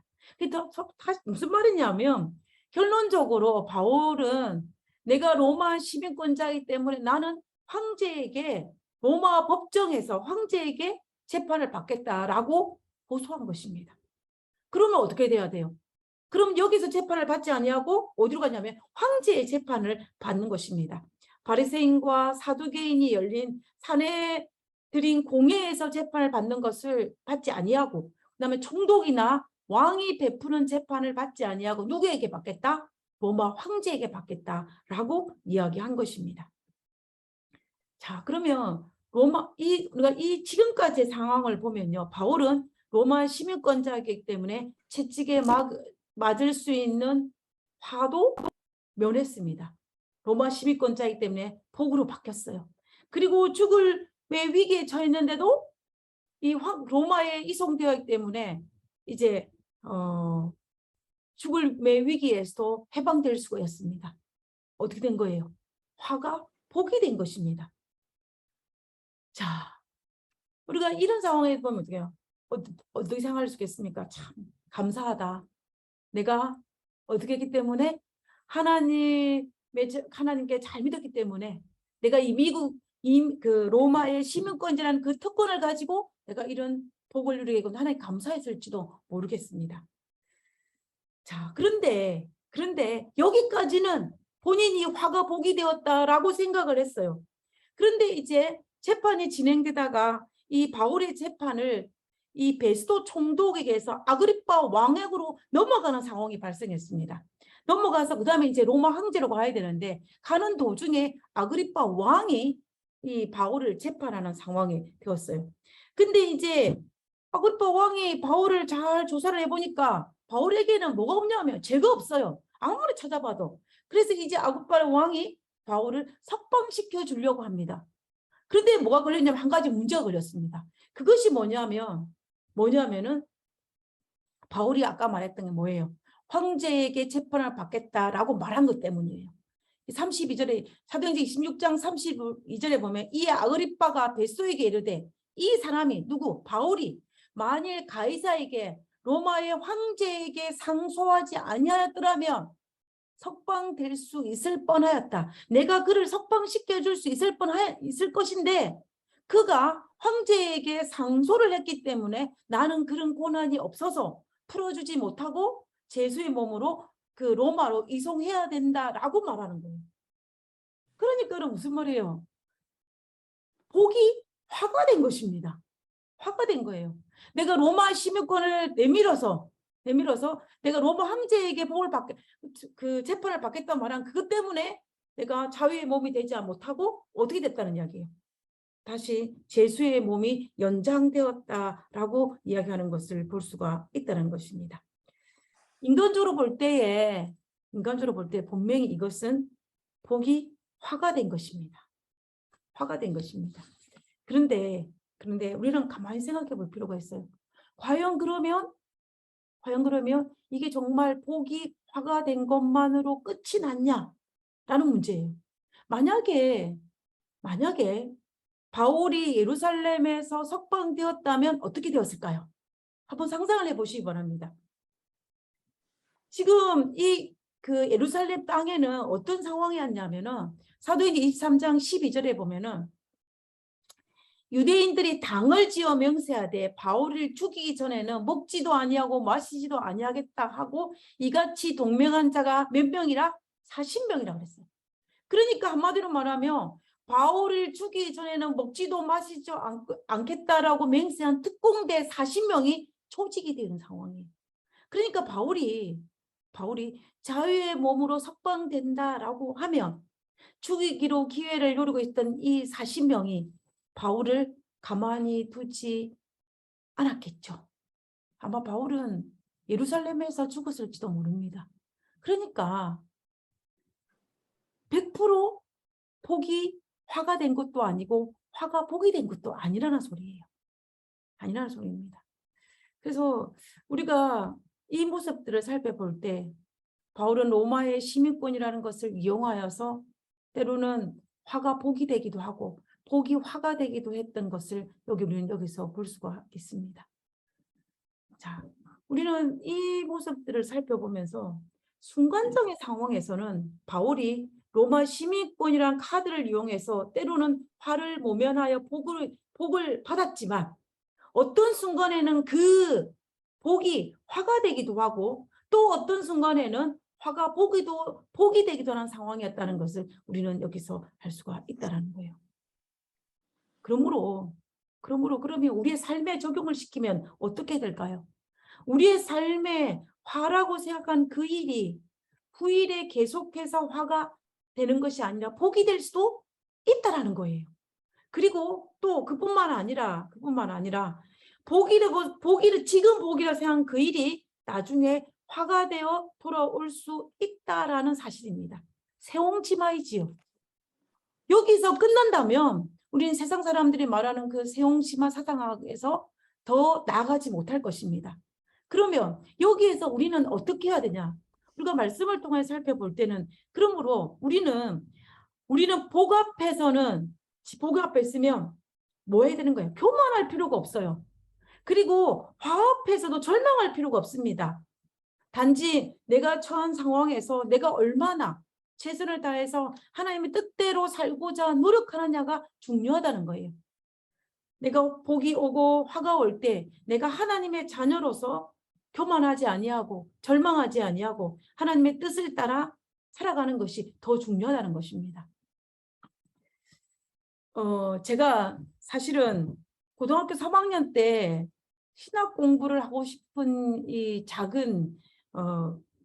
무슨 말이냐면 결론적으로 바울은 내가 로마 시민권자이기 때문에 나는 황제에게 로마 법정에서 황제에게 재판을 받겠다라고 호소한 것입니다. 그러면 어떻게 돼야 돼요? 그럼 여기서 재판을 받지 아니하고 어디로 가냐면 황제의 재판을 받는 것입니다. 바리새인과 사두개인이 열린 산에 들인 공회에서 재판을 받는 것을 받지 아니하고 그다음에 총독이나 왕이 베푸는 재판을 받지 아니하고 누구에게 받겠다? 로마 황제에게 받겠다라고 이야기한 것입니다. 자, 그러면 우리가 이 지금까지의 상황을 보면요. 바울은 로마 시민권자이기 때문에 채찍에 맞을 수 있는 화도 면했습니다. 로마 시민권자이기 때문에 복으로 바뀌었어요. 그리고 죽음의 위기에 처했는데도 이 로마에 이송되어 있기 때문에 이제 죽음의 위기에서 해방될 수가 있습니다. 어떻게 된 거예요? 화가 복이 된 것입니다. 자, 우리가 이런 상황에 보면 어떻게 해요? 어떻게 생각할 수 있겠습니까? 참 감사하다. 내가 어떻게 했기 때문에 하나님께 잘 믿었기 때문에 내가 그 로마의 시민권이라는 그 특권을 가지고 내가 이런 복을 누리게 되고 하나님 감사했을지도 모르겠습니다. 자, 그런데 여기까지는 본인이 화가 복이 되었다라고 생각을 했어요. 그런데 이제 재판이 진행되다가 이 바울의 재판을 이 베스도 총독에게서 아그리빠 왕에게로 넘어가는 상황이 발생했습니다. 넘어가서 그 다음에 이제 로마 황제로 가야 되는데 가는 도중에 아그리빠 왕이 이 바울을 재판하는 상황이 되었어요. 근데 이제 아그리빠 왕이 바울을 잘 조사를 해보니까 바울에게는 뭐가 없냐면 죄가 없어요. 아무리 찾아봐도. 그래서 이제 아그리빠 왕이 바울을 석방시켜 주려고 합니다. 그런데 뭐가 걸렸냐면 한 가지 문제가 걸렸습니다. 그것이 뭐냐면은 바울이 아까 말했던 게 뭐예요? 황제에게 재판을 받겠다라고 말한 것 때문이에요. 32절에 사도행전 26장 32절에 보면 이에 아그리빠가 베스도에게 이르되 이 사람이 누구? 바울이 만일 가이사에게 로마의 황제에게 상소하지 아니하였더라면 석방될 수 있을 뻔하였다. 내가 그를 석방시켜 줄 수 있을 것인데 그가 황제에게 상소를 했기 때문에 나는 그런 고난이 없어서 풀어주지 못하고 제수의 몸으로 그 로마로 이송해야 된다라고 말하는 거예요. 그러니까 무슨 말이에요? 복이 화가 된 것입니다. 화가 된 거예요. 내가 로마 시민권을 내밀어서 내가 로마 황제에게 그 재판을 받겠다 말한 그것 때문에 내가 자유의 몸이 되지 못하고 어떻게 됐다는 이야기예요. 다시 제수의 몸이 연장되었다라고 이야기하는 것을 볼 수가 있다는 것입니다. 인간적으로 볼 때에 분명히 이것은 복이 화가 된 것입니다. 화가 된 것입니다. 그런데 우리는 가만히 생각해 볼 필요가 있어요. 과연 그러면 이게 정말 복이 화가 된 것만으로 끝이 났냐라는 문제예요. 만약에 바울이 예루살렘에서 석방되었다면 어떻게 되었을까요? 한번 상상을 해보시기 바랍니다. 지금 그 예루살렘 땅에는 어떤 상황이었냐면은 사도행전 23장 12절에 보면은 유대인들이 당을 지어 맹세하되 바울을 죽이기 전에는 먹지도 아니하고 마시지도 아니하겠다 하고 이같이 동맹한 자가 몇 명이라? 40명이라 그랬어요. 그러니까 한마디로 말하면 바울을 죽이기 전에는 먹지도 마시지 않겠다라고 맹세한 특공대 40명이 초직이 되는 상황이에요. 그러니까 바울이 자유의 몸으로 석방된다라고 하면 죽이기로 기회를 노리고 있던 이 40명이 바울을 가만히 두지 않았겠죠. 아마 바울은 예루살렘에서 죽었을지도 모릅니다. 그러니까 100% 복이 화가 된 것도 아니고 화가 복이 된 것도 아니라는 소리예요. 아니라는 소리입니다. 그래서 우리가 이 모습들을 살펴볼 때 바울은 로마의 시민권이라는 것을 이용하여서 때로는 화가 복이 되기도 하고 복이 화가 되기도 했던 것을 우리는 여기서 볼 수가 있습니다. 자, 우리는 이 모습들을 살펴보면서 순간적인 상황에서는 바울이 로마 시민권이란 카드를 이용해서 때로는 화를 모면하여 복을 받았지만 어떤 순간에는 그 복이 화가 되기도 하고 또 어떤 순간에는 화가 복이 되기도 하는 상황이었다는 것을 우리는 여기서 알 수가 있다는 거예요. 그러면 우리의 삶에 적용을 시키면 어떻게 될까요? 우리의 삶에 화라고 생각한 그 일이 후일에 계속해서 화가 되는 것이 아니라 복이 될 수도 있다라는 거예요. 그리고 또 그뿐만 아니라 지금 복이라 생각한 그 일이 나중에 화가 되어 돌아올 수 있다라는 사실입니다. 세옹지마이지요. 여기서 끝난다면 우리는 세상 사람들이 말하는 그 세옹지마 사상학에서 더 나아가지 못할 것입니다. 그러면 여기에서 우리는 어떻게 해야 되냐? 우리가 말씀을 통해 살펴볼 때는 그러므로 우리는 복 앞에 있으면 뭐 해야 되는 거예요? 교만할 필요가 없어요. 그리고 화 앞에서도 절망할 필요가 없습니다. 단지 내가 처한 상황에서 내가 얼마나 최선을 다해서 하나님의 뜻대로 살고자 노력하느냐가 중요하다는 거예요. 내가 복이 오고 화가 올 때 내가 하나님의 자녀로서 교만하지 아니하고 절망하지 아니하고 하나님의 뜻을 따라 살아가는 것이 더 중요하다는 것입니다. 제가 사실은 고등학교 3학년 때 신학 공부를 하고 싶은 이 작은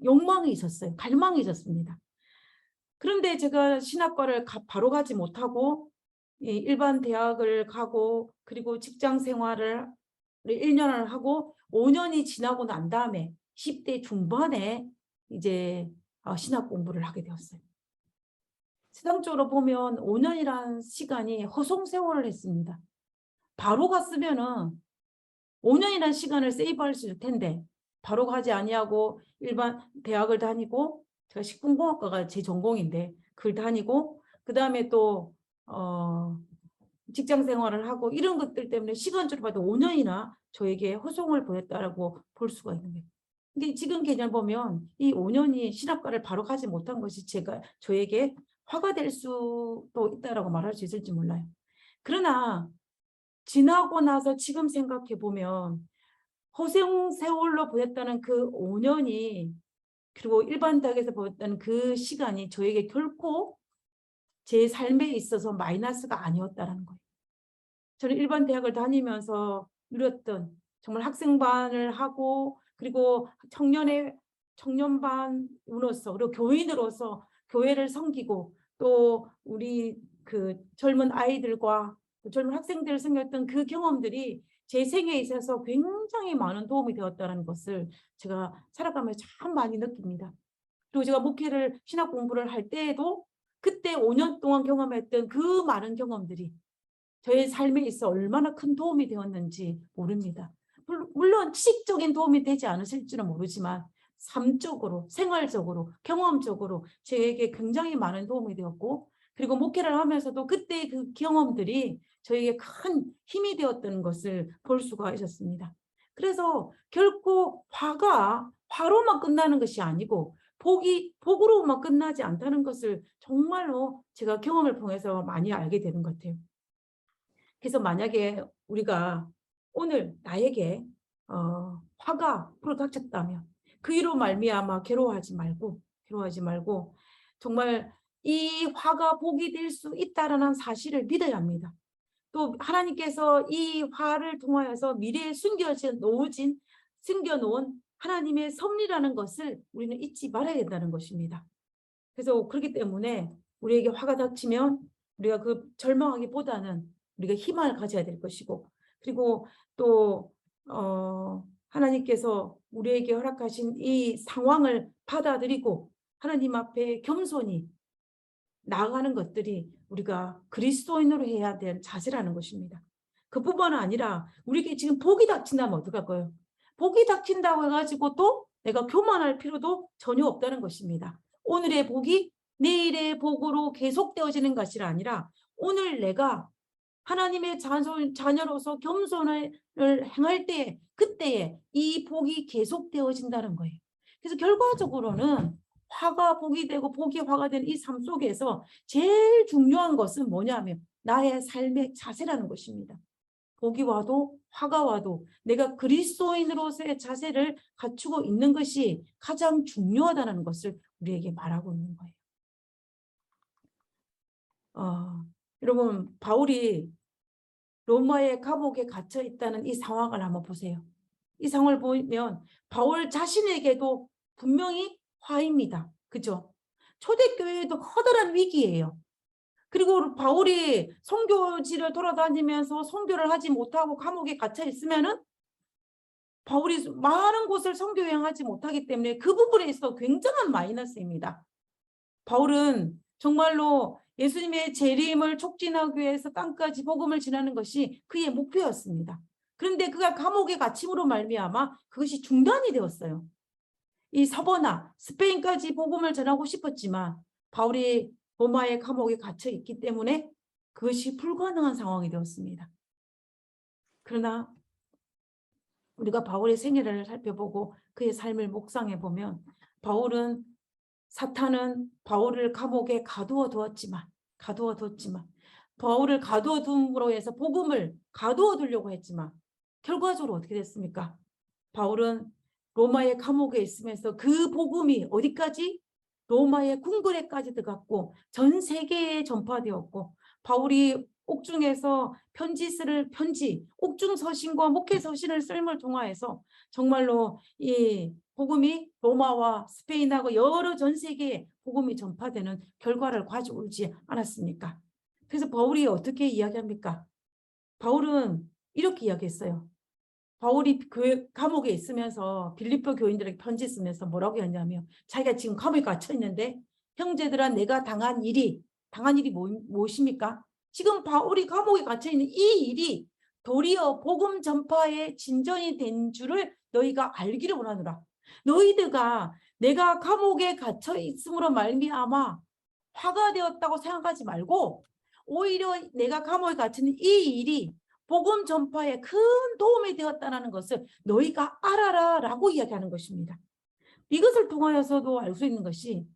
욕망이 있었어요. 갈망이 있었습니다. 그런데 제가 신학과를 바로 가지 못하고 일반 대학을 가고 그리고 직장 생활을 1년을 하고 5년이 지나고 난 다음에 10대 중반에 이제 신학 공부를 하게 되었어요. 세상적으로 보면 5년이라는 시간이 허송세월을 했습니다. 바로 갔으면은 5년이라는 시간을 세이브할 수 있을 텐데 바로 가지 아니하고 일반 대학을 다니고 제가 식품공학과가 제 전공인데 그걸 다니고 그 다음에 또 직장 생활을 하고 이런 것들 때문에 시간적으로 봐도 5년이나 저에게 허송을 보냈다라고 볼 수가 있는 거예요. 근데 지금 개념 보면 이 5년이 신학과를 바로 가지 못한 것이 저에게 화가 될 수도 있다라고 말할 수 있을지 몰라요. 그러나 지나고 나서 지금 생각해 보면 허송 세월로 보냈다는 그 5년이 그리고 일반 대학에서 보냈다는 그 시간이 저에게 결코 제 삶에 있어서 마이너스가 아니었다는 거예요. 저는 일반 대학을 다니면서 누렸던 정말 학생반을 하고 그리고 청년반으로서 그리고 교인으로서 교회를 섬기고 또 우리 그 젊은 아이들과 젊은 학생들을 섬겼던 그 경험들이 제 생애에 있어서 굉장히 많은 도움이 되었다는 것을 제가 살아가면서 참 많이 느낍니다. 그리고 제가 신학 공부를 할 때에도 그때 5년 동안 경험했던 그 많은 경험들이 저의 삶에 있어 얼마나 큰 도움이 되었는지 모릅니다. 물론 지식적인 도움이 되지 않으실지는 모르지만 삶적으로, 생활적으로, 경험적으로 저에게 굉장히 많은 도움이 되었고 그리고 목회를 하면서도 그때 그 경험들이 저에게 큰 힘이 되었다는 것을 볼 수가 있었습니다. 그래서 결코 화로만 끝나는 것이 아니고 복으로만 끝나지 않다는 것을 정말로 제가 경험을 통해서 많이 알게 되는 것 같아요. 그래서 만약에 우리가 오늘 나에게 화가 불어닥쳤다면 그 이로 말미암아 괴로워하지 말고 정말 이 화가 복이 될 수 있다라는 사실을 믿어야 합니다. 또 하나님께서 이 화를 통하여서 미래에 숨겨놓은 하나님의 섭리라는 것을 우리는 잊지 말아야 된다는 것입니다. 그래서 그렇기 때문에 우리에게 화가 닥치면 우리가 그 절망하기보다는 우리가 희망을 가져야 될 것이고, 그리고 또 하나님께서 우리에게 허락하신 이 상황을 받아들이고 하나님 앞에 겸손히 나아가는 것들이 우리가 그리스도인으로 해야 될 자세라는 것입니다. 그뿐만 아니라 우리에게 지금 복이 닥친다면 어떡할 거예요? 복이 닥친다고 해가지고 또 내가 교만할 필요도 전혀 없다는 것입니다. 오늘의 복이 내일의 복으로 계속되어지는 것이 아니라 오늘 내가 하나님의 자녀로서 겸손을 행할 때에 그때에 이 복이 계속되어진다는 거예요. 그래서 결과적으로는 화가 복이 되고 복이 화가 되는 이 삶 속에서 제일 중요한 것은 뭐냐면 나의 삶의 자세라는 것입니다. 복이 와도 화가 와도 내가 그리스도인으로서의 자세를 갖추고 있는 것이 가장 중요하다는 것을 우리에게 말하고 있는 거예요. 여러분, 바울이 로마의 감옥에 갇혀 있다는 이 상황을 한번 보세요. 이 상황을 보면 바울 자신에게도 분명히 화입니다. 그죠? 초대교회도 커다란 위기예요. 그리고 바울이 선교지를 돌아다니면서 선교를 하지 못하고 감옥에 갇혀 있으면은 바울이 많은 곳을 선교 여행하지 못하기 때문에 그 부분에 있어서 굉장한 마이너스입니다. 바울은 정말로 예수님의 재림을 촉진하기 위해서 땅까지 복음을 전하는 것이 그의 목표였습니다. 그런데 그가 감옥에 갇힘으로 말미암아 그것이 중단이 되었어요. 이 서버나 스페인까지 복음을 전하고 싶었지만 바울이 로마의 감옥에 갇혀 있기 때문에 그것이 불가능한 상황이 되었습니다. 그러나 우리가 바울의 생애를 살펴보고 그의 삶을 묵상해 보면 사탄은 바울을 감옥에 가두어 두었지만 바울을 가두어 둠으로 해서 복음을 가두어 두려고 했지만 결과적으로 어떻게 됐습니까? 바울은 로마의 감옥에 있으면서 그 복음이 어디까지? 로마의 궁궐에까지 들어갔고 전 세계에 전파되었고 바울이 옥중에서 옥중 서신과 목회 서신을 쓸을 통하여서 정말로 이 복음이 로마와 스페인하고 여러 전 세계에 복음이 전파되는 결과를 가져오지 않았습니까? 그래서 바울이 어떻게 이야기합니까? 바울은 이렇게 이야기했어요. 바울이 그 감옥에 있으면서 빌립보 교인들에게 편지 쓰면서 뭐라고 했냐면 자기가 지금 감옥에 갇혀 있는데 형제들아 내가 당한 일이 무엇입니까? 지금 바울이 감옥에 갇혀 있는 이 일이 도리어 복음 전파의 진전이 된 줄을 너희가 알기를 원하노라. 너희들가 내가 감옥에 갇혀 있음으로 말미암아 화가 되었다고 생각하지 말고 오히려 내가 감옥에 갇힌 이 일이 복음 전파에 큰 도움이 되었다는 것을 너희가 알아라 라고 이야기하는 것입니다. 이것을 통하여서도 알 수 있는 것이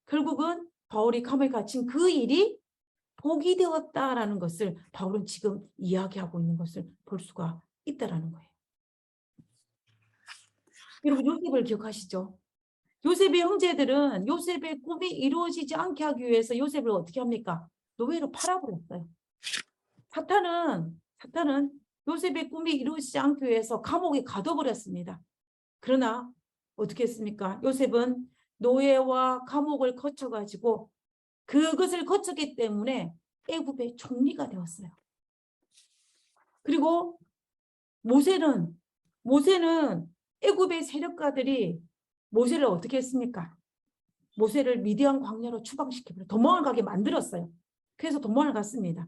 결국은 바울이 감옥에 갇힌 그 일이 복이 되었다라는 것을 바울은 지금 이야기하고 있는 것을 볼 수가 있다라는 거예요. 여러분 요셉을 기억하시죠? 요셉의 형제들은 요셉의 꿈이 이루어지지 않게 하기 위해서 요셉을 어떻게 합니까? 노예로 팔아버렸어요. 사탄은 요셉의 꿈이 이루어지지 않기 위해서 감옥에 가둬버렸습니다. 그러나 어떻게 했습니까? 요셉은 노예와 감옥을 거쳐가지고 그것을 거쳤기 때문에 애굽의 총리가 되었어요. 그리고 모세는 애굽의 세력가들이 모세를 어떻게 했습니까? 모세를 미디안 광야로 추방시켜버려 도망을 가게 만들었어요. 그래서 도망을 갔습니다.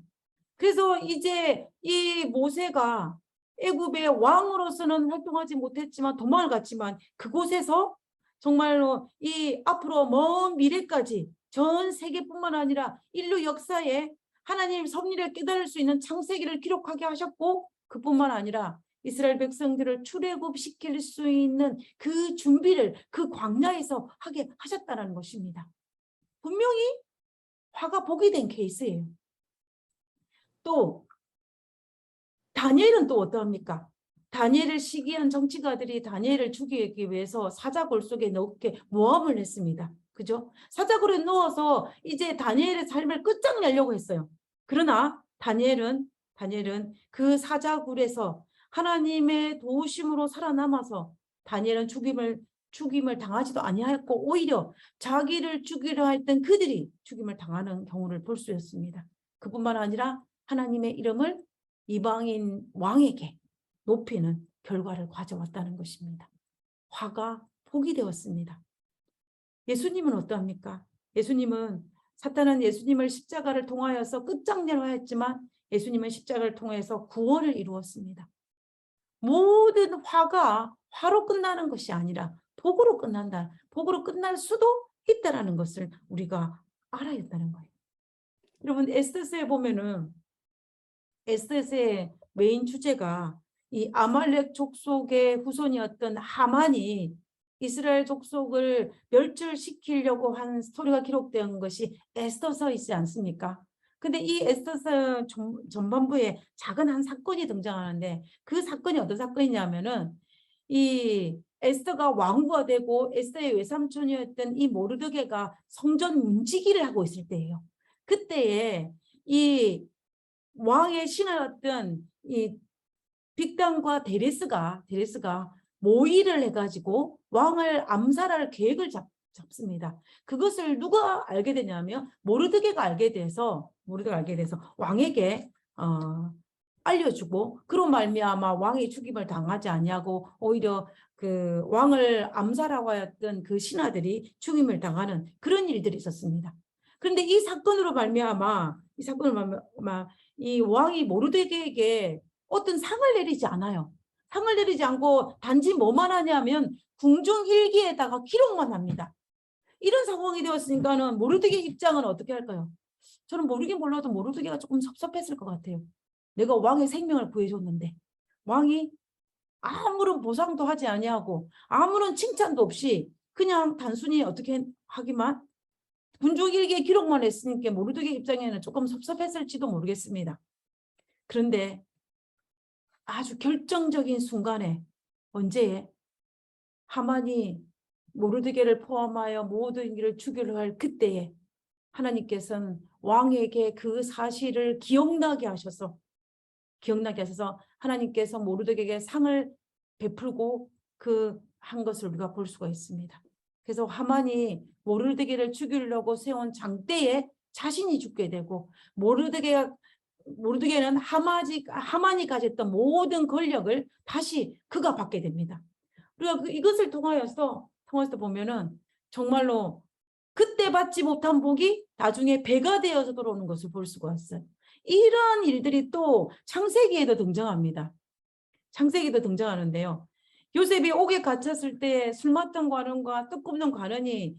그래서 이제 이 모세가 애굽의 왕으로서는 활동하지 못했지만 도망을 갔지만 그곳에서 정말로 이 앞으로 먼 미래까지 전 세계뿐만 아니라 인류 역사에 하나님의 섭리를 깨달을 수 있는 창세기를 기록하게 하셨고 그뿐만 아니라 이스라엘 백성들을 출애굽시킬 수 있는 그 준비를 그 광야에서 하게 하셨다는 것입니다. 분명히 화가 복이 된 케이스예요. 또 다니엘은 또 어떠합니까? 다니엘을 시기한 정치가들이 다니엘을 죽이기 위해서 사자굴 속에 넣게 모함을 했습니다. 그죠? 사자굴에 넣어서 이제 다니엘의 삶을 끝장내려고 했어요. 그러나 다니엘은 그 사자굴에서 하나님의 도우심으로 살아남아서 다니엘은 죽임을 당하지도 아니하였고 오히려 자기를 죽이려 했던 그들이 죽임을 당하는 경우를 볼 수 있습니다. 그뿐만 아니라 하나님의 이름을 이방인 왕에게 높이는 결과를 가져왔다는 것입니다. 화가 복이 되었습니다. 예수님은 어떠합니까? 예수님은 사탄은 예수님을 십자가를 통하여서 끝장내려 했지만 예수님은 십자가를 통해서 구원을 이루었습니다. 모든 화가 화로 끝나는 것이 아니라 복으로 끝난다. 복으로 끝날 수도 있다는 것을 우리가 알아야 한다는 거예요. 여러분 에스더서에 보면은 에스더서의 메인 주제가 이 아말렉 족속의 후손이었던 하만이 이스라엘 족속을 멸절시키려고 한 스토리가 기록된 것이 에스더서이지 않습니까? 근데 이 에스더서 전반부에 작은 한 사건이 등장하는데 그 사건이 어떤 사건이냐면은 이 에스더가 왕후가 되고 에스더의 외삼촌이었던 이 모르드게가 성전 문지기를 하고 있을 때예요. 그때에 이 왕의 신하였던 이 빅단과 데레스가 모의를 해가지고 왕을 암살할 계획을 잡습니다. 그것을 누가 알게 되냐면 모르드게가 알게 돼서 왕에게 알려주고 그런 말미암아 왕이 죽임을 당하지 아니하고 오히려 그 왕을 암살하고 하였던 그 신하들이 죽임을 당하는 그런 일들이 있었습니다. 그런데 이 사건으로 말미암아 이 왕이 모르드게에게 어떤 상을 내리지 않아요. 상을 내리지 않고 단지 뭐만 하냐면 궁중일기에다가 기록만 합니다. 이런 상황이 되었으니까는 모르드게 입장은 어떻게 할까요? 저는 모르긴 몰라도 모르드게가 조금 섭섭했을 것 같아요. 내가 왕의 생명을 구해줬는데 왕이 아무런 보상도 하지 아니하고 아무런 칭찬도 없이 그냥 단순히 어떻게 하기만 군중일기에 기록만 했으니까 모르드게 입장에는 조금 섭섭했을지도 모르겠습니다. 그런데 아주 결정적인 순간에 언제 하만이 모르드게를 포함하여 모든 일을 죽이려 할 그때에 하나님께서는 왕에게 그 사실을 기억나게 하셔서 하나님께서 모르드게에게 상을 베풀고 그 한 것을 우리가 볼 수가 있습니다. 그래서 하만이 모르드게를 죽이려고 세운 장대에 자신이 죽게 되고 모르드게는 하만이 가졌던 모든 권력을 다시 그가 받게 됩니다. 우리가 이것을 통하여서 보면은 정말로 그때 받지 못한 복이 나중에 배가 되어서 들어오는 것을 볼 수가 있어요. 이런 일들이 또 창세기에도 등장합니다. 창세기도 등장하는데요. 요셉이 옥에 갇혔을 때 술 맡던 관원과 뜻 굽는 관원이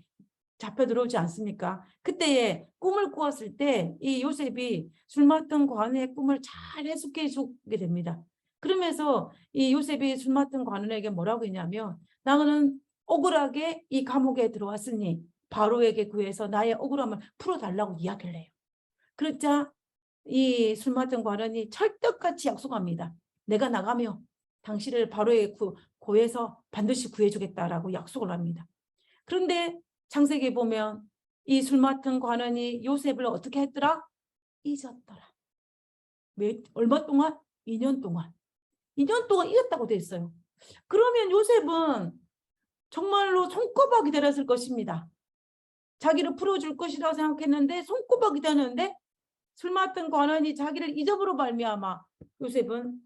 잡혀 들어오지 않습니까? 그때에 꿈을 꾸었을 때 이 요셉이 술 맡던 관원의 꿈을 잘 해석해 주게 됩니다. 그러면서 이 요셉이 술 맡던 관원에게 뭐라고 했냐면 나는 억울하게 이 감옥에 들어왔으니 바로에게 구해서 나의 억울함을 풀어달라고 이야기를 해요. 그러자 이 술 맡은 관원이 철떡같이 약속합니다. 내가 나가며 당신을 바로에 고해서 반드시 구해주겠다라고 약속을 합니다. 그런데 창세기에 보면 이 술 맡은 관원이 요셉을 어떻게 했더라? 잊었더라. 얼마 동안? 2년 동안. 2년 동안 잊었다고 돼 있어요. 그러면 요셉은 정말로 손꼽아 기다렸을 것입니다. 자기를 풀어줄 것이라고 생각했는데 손꼽아 기다렸는데 술 맡은 관원이 자기를 잊어버려 말미암아 요셉은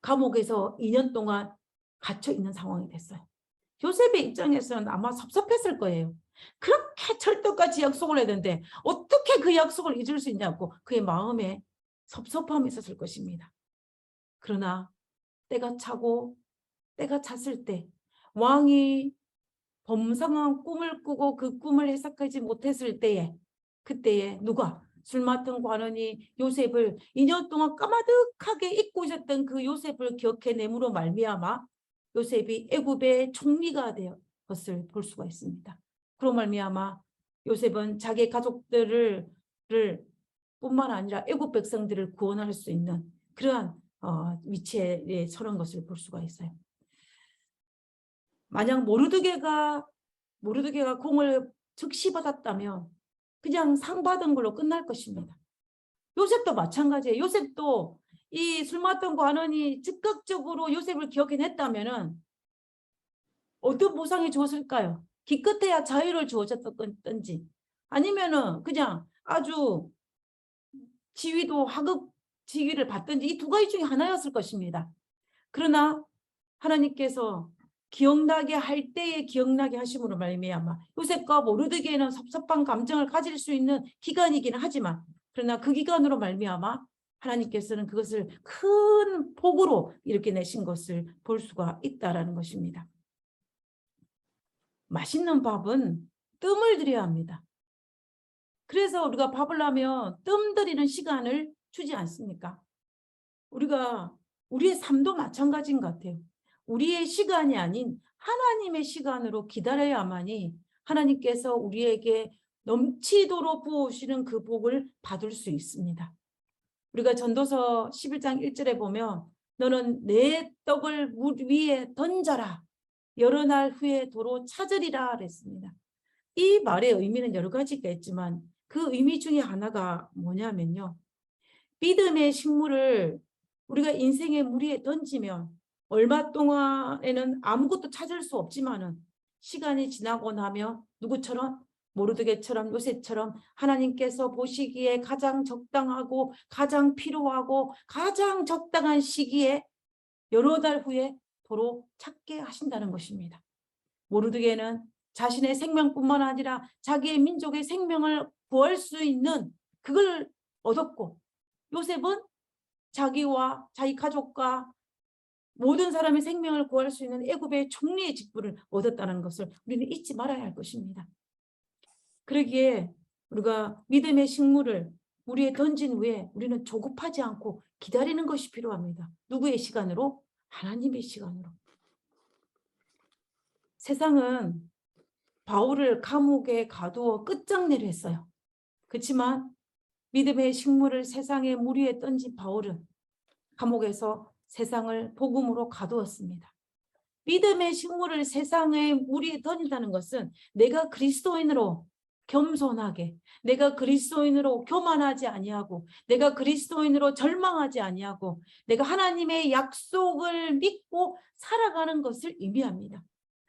감옥에서 2년 동안 갇혀 있는 상황이 됐어요. 요셉의 입장에서는 아마 섭섭했을 거예요. 그렇게 철떡같이 약속을 했는데 어떻게 그 약속을 잊을 수 있냐고 그의 마음에 섭섭함이 있었을 것입니다. 그러나 때가 찼을 때 왕이 범상한 꿈을 꾸고 그 꿈을 해석하지 못했을 때에 그때에 누가 술 맡은 관원이 요셉을 2년 동안 까마득하게 잊고 있었던 그 요셉을 기억해냄으로 말미암아 요셉이 애굽의 총리가 되었을 볼 수가 있습니다. 그로 말미암아 요셉은 자기 가족들을 뿐만 아니라 애굽 백성들을 구원할 수 있는 그러한 위치에 서는 것을 볼 수가 있어요. 만약 모르드게가 공을 즉시 받았다면 그냥 상 받은 걸로 끝날 것입니다. 요셉도 마찬가지예요. 요셉도 이 술 마던 관원이 즉각적으로 요셉을 기억해냈다면은 어떤 보상이 주었을까요? 기껏해야 자유를 주어졌던지 아니면은 그냥 아주 지위도 하급 지위를 받든지 이 두 가지 중에 하나였을 것입니다. 그러나 하나님께서 기억나게 할 때에 기억나게 하심으로 말미암아 요셉과 모르드게는 섭섭한 감정을 가질 수 있는 기간이기는 하지만 그러나 그 기간으로 말미암아 하나님께서는 그것을 큰 복으로 이렇게 내신 것을 볼 수가 있다라는 것입니다. 맛있는 밥은 뜸을 들여야 합니다. 그래서 우리가 밥을 하면 뜸 들이는 시간을 주지 않습니까? 우리의 삶도 마찬가지인 것 같아요. 우리의 시간이 아닌 하나님의 시간으로 기다려야만이 하나님께서 우리에게 넘치도록 부어오시는 그 복을 받을 수 있습니다. 우리가 전도서 11장 1절에 보면 너는 내 떡을 물 위에 던져라. 여러 날 후에 도로 찾으리라 그랬습니다. 이 말의 의미는 여러 가지가 있지만 그 의미 중에 하나가 뭐냐면요. 믿음의 식물을 우리가 인생의 물 위에 던지면 얼마 동안에는 아무것도 찾을 수 없지만은 시간이 지나고 나면 누구처럼 모르드게처럼 요셉처럼 하나님께서 보시기에 가장 적당하고 가장 필요하고 가장 적당한 시기에 여러 달 후에 도로 찾게 하신다는 것입니다. 모르드게는 자신의 생명뿐만 아니라 자기의 민족의 생명을 구할 수 있는 그걸 얻었고 요셉은 자기와 자기 가족과 모든 사람의 생명을 구할 수 있는 애굽의 총리의 직분을 얻었다는 것을 우리는 잊지 말아야 할 것입니다. 그러기에 우리가 믿음의 식물을 우리에 던진 후에 우리는 조급하지 않고 기다리는 것이 필요합니다. 누구의 시간으로? 하나님의 시간으로. 세상은 바울을 감옥에 가두어 끝장내려 했어요. 그렇지만 믿음의 식물을 세상의 물 위에 던진 바울은 감옥에서 세상을 복음으로 가두었습니다. 믿음의 식물을 세상의 물 위에 던진다는 것은 내가 그리스도인으로 겸손하게, 내가 그리스도인으로 교만하지 아니하고, 내가 그리스도인으로 절망하지 아니하고, 내가 하나님의 약속을 믿고 살아가는 것을 의미합니다.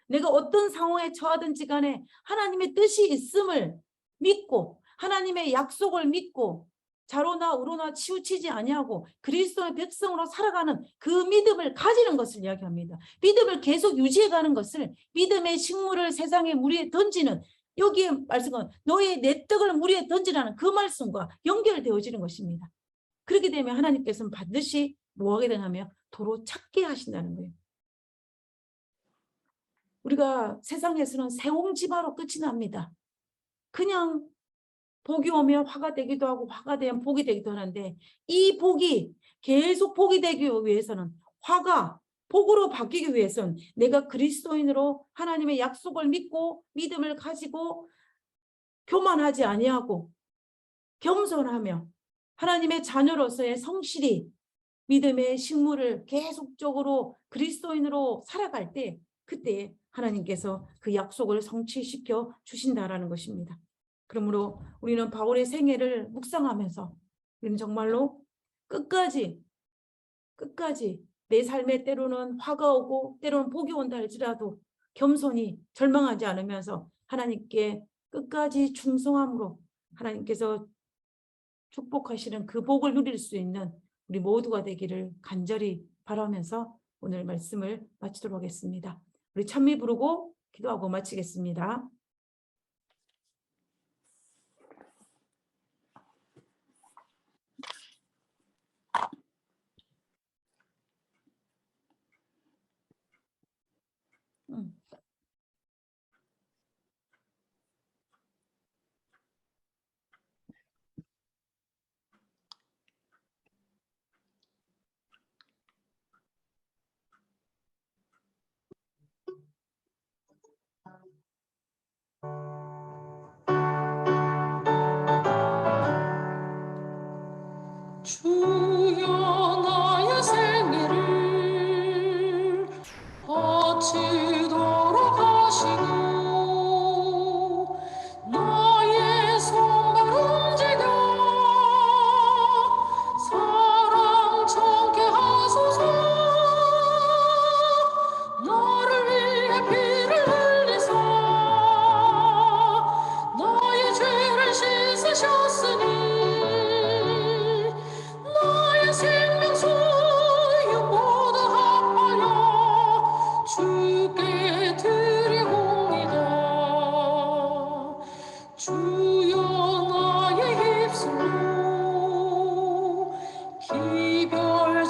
내가 어떤 상황에 처하든지 간에 하나님의 뜻이 있음을 믿고 하나님의 약속을 믿고 좌로나 우로나 치우치지 아니하고 그리스도의 백성으로 살아가는 그 믿음을 가지는 것을 이야기합니다. 믿음을 계속 유지해가는 것을 믿음의 식물을 세상의 물 위에 던지는 여기에 말씀은 너의 내 떡을 물 위에 던지라는 그 말씀과 연결되어지는 것입니다. 그렇게 되면 하나님께서는 반드시 뭐 하게 되냐면 도로 찾게 하신다는 거예요. 우리가 세상에서는 세옹지마로 끝이 납니다. 그냥 복이 오면 화가 되기도 하고 화가 되면 복이 되기도 하는데 이 복이 계속 복이 되기 위해서는 화가 복으로 바뀌기 위해서는 내가 그리스도인으로 하나님의 약속을 믿고 믿음을 가지고 교만하지 아니하고 겸손하며 하나님의 자녀로서의 성실히 믿음의 식물을 계속적으로 그리스도인으로 살아갈 때 그때 하나님께서 그 약속을 성취시켜 주신다라는 것입니다. 그러므로 우리는 바울의 생애를 묵상하면서 우리는 정말로 끝까지 내 삶에 때로는 화가 오고 때로는 복이 온다 할지라도 겸손히 절망하지 않으면서 하나님께 끝까지 충성함으로 하나님께서 축복하시는 그 복을 누릴 수 있는 우리 모두가 되기를 간절히 바라면서 오늘 말씀을 마치도록 하겠습니다. 우리 찬미 부르고 기도하고 마치겠습니다.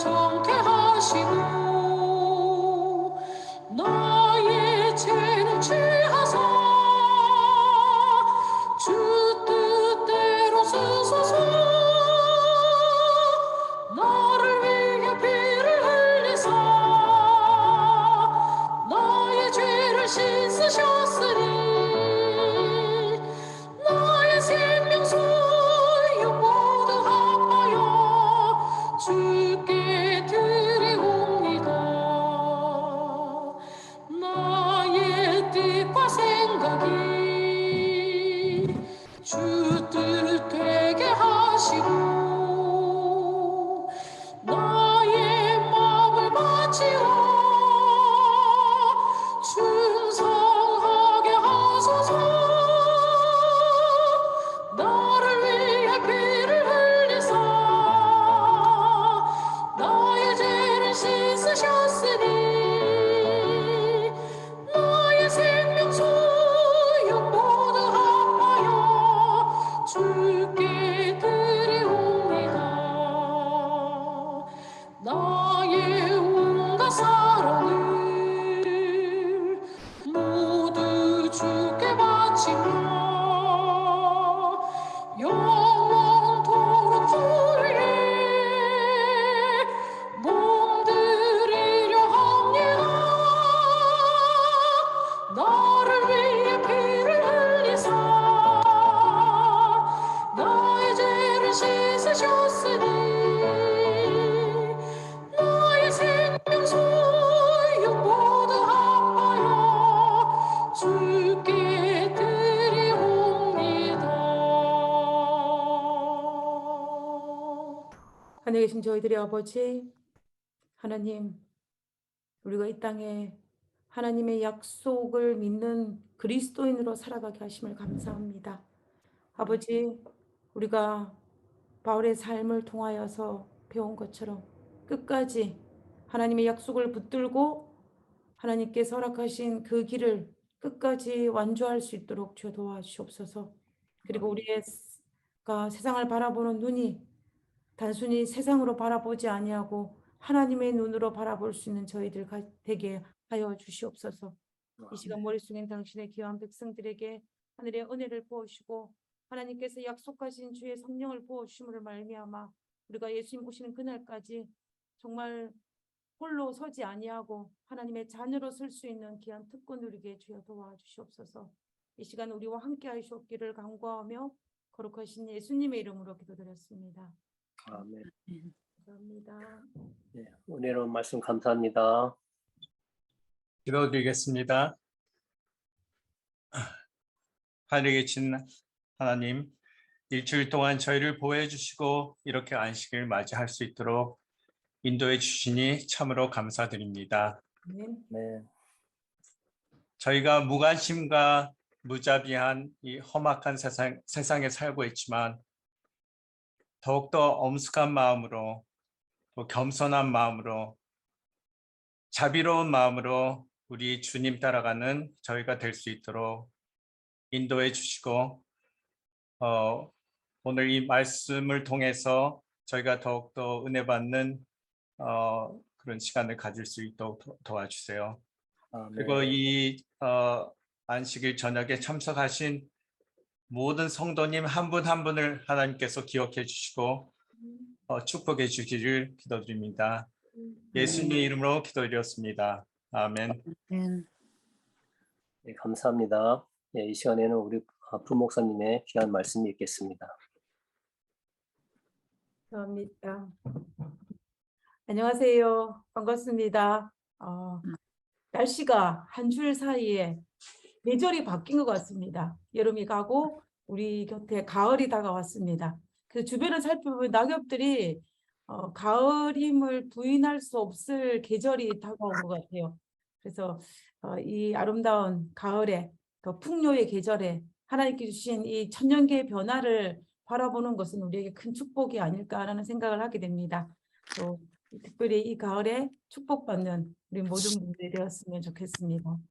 정케하시고 나의 죄를 취하사 주 뜻대로 쓰소서. 나를 위해 피를 흘리사 나의 죄를 씻으셨으니 나의 생명 소유 모두 합하여 주께 드리옵니다. 나의 뜻과 생각이 주 뜻 되게 하시고 나의 마음을 바치어 충성하게 하소서. 나를 위해 피를 흘리사 나의 죄를 씻으셨으니 나의 생명 소유 모두 합하여 주께 드리옵니다. 나의 온갖 사랑을 모두 주께 바치며 영원토록 주를 위해 몸드리려 합니다. 나를 위해 피를 흘리사 나의 죄를 씻으셨으니 나의 생명 소유 모두 합하여 주께 드리옵니다. 하늘에 계신 저희들의 아버지 하나님, 우리가 이 땅에 하나님의 약속을 믿는 그리스도인으로 살아가게 하심을 감사합니다. 아버지, 우리가 바울의 삶을 통하여서 배운 것처럼 끝까지 하나님의 약속을 붙들고 하나님께서 허락하신 그 길을 끝까지 완주할 수 있도록 주여 도와주시옵소서. 그리고 우리가 세상을 바라보는 눈이 단순히 세상으로 바라보지 아니하고 하나님의 눈으로 바라볼 수 있는 저희들 되게 하여 주시옵소서. 이 시간 머릿속에 있는 당신의 귀한 백성들에게 하늘의 은혜를 부어주시고 하나님께서 약속하신 주의 성령을 부어주심으로 말미암아 우리가 예수님 오시는 그날까지 정말 홀로 서지 아니하고 하나님의 자녀로 설 수 있는 귀한 특권 누리게 주여 도와주시옵소서. 이 시간 우리와 함께 하시옵기를 간구하며 거룩하신 예수님의 이름으로 기도드렸습니다. 아멘. 감사합니다. 네, 은혜로운 말씀 감사합니다. 기도드리겠습니다. 하늘에 계신 하나님, 일주일 동안 저희를 보호해 주시고 이렇게 안식을 맞이할 수 있도록 인도해 주시니 참으로 감사드립니다. 네. 저희가 무관심과 무자비한 이 험악한 세상에 살고 있지만 더욱더 엄숙한 마음으로 또 겸손한 마음으로 자비로운 마음으로 우리 주님 따라가는 저희가 될 수 있도록 인도해 주시고 오늘 이 말씀을 통해서 저희가 더욱더 은혜 받는 그런 시간을 가질 수 있도록 도와주세요. 그리고 이 안식일 저녁에 참석하신 모든 성도님 한 분 한 분을 하나님께서 기억해 주시고 축복해 주기를 기도드립니다. 예수님의 이름으로 기도드렸습니다. 아멘. 네, 감사합니다. 네, 이 시간에는 우리 부목사님의 귀한 말씀이 있겠습니다. 감사합니다. 안녕하세요. 반갑습니다. 날씨가 한 줄 사이에 계절이 바뀐 것 같습니다. 여름이 가고 우리 곁에 가을이 다가왔습니다. 그 주변을 살펴보면 낙엽들이 가을임을 부인할 수 없을 계절이 다가온 것 같아요. 그래서 이 아름다운 가을에 더 풍요의 계절에 하나님께 주신 이 천년계의 변화를 바라보는 것은 우리에게 큰 축복이 아닐까라는 생각을 하게 됩니다. 또 특별히 이 가을에 축복받는 우리 모든 분들이 되었으면 좋겠습니다.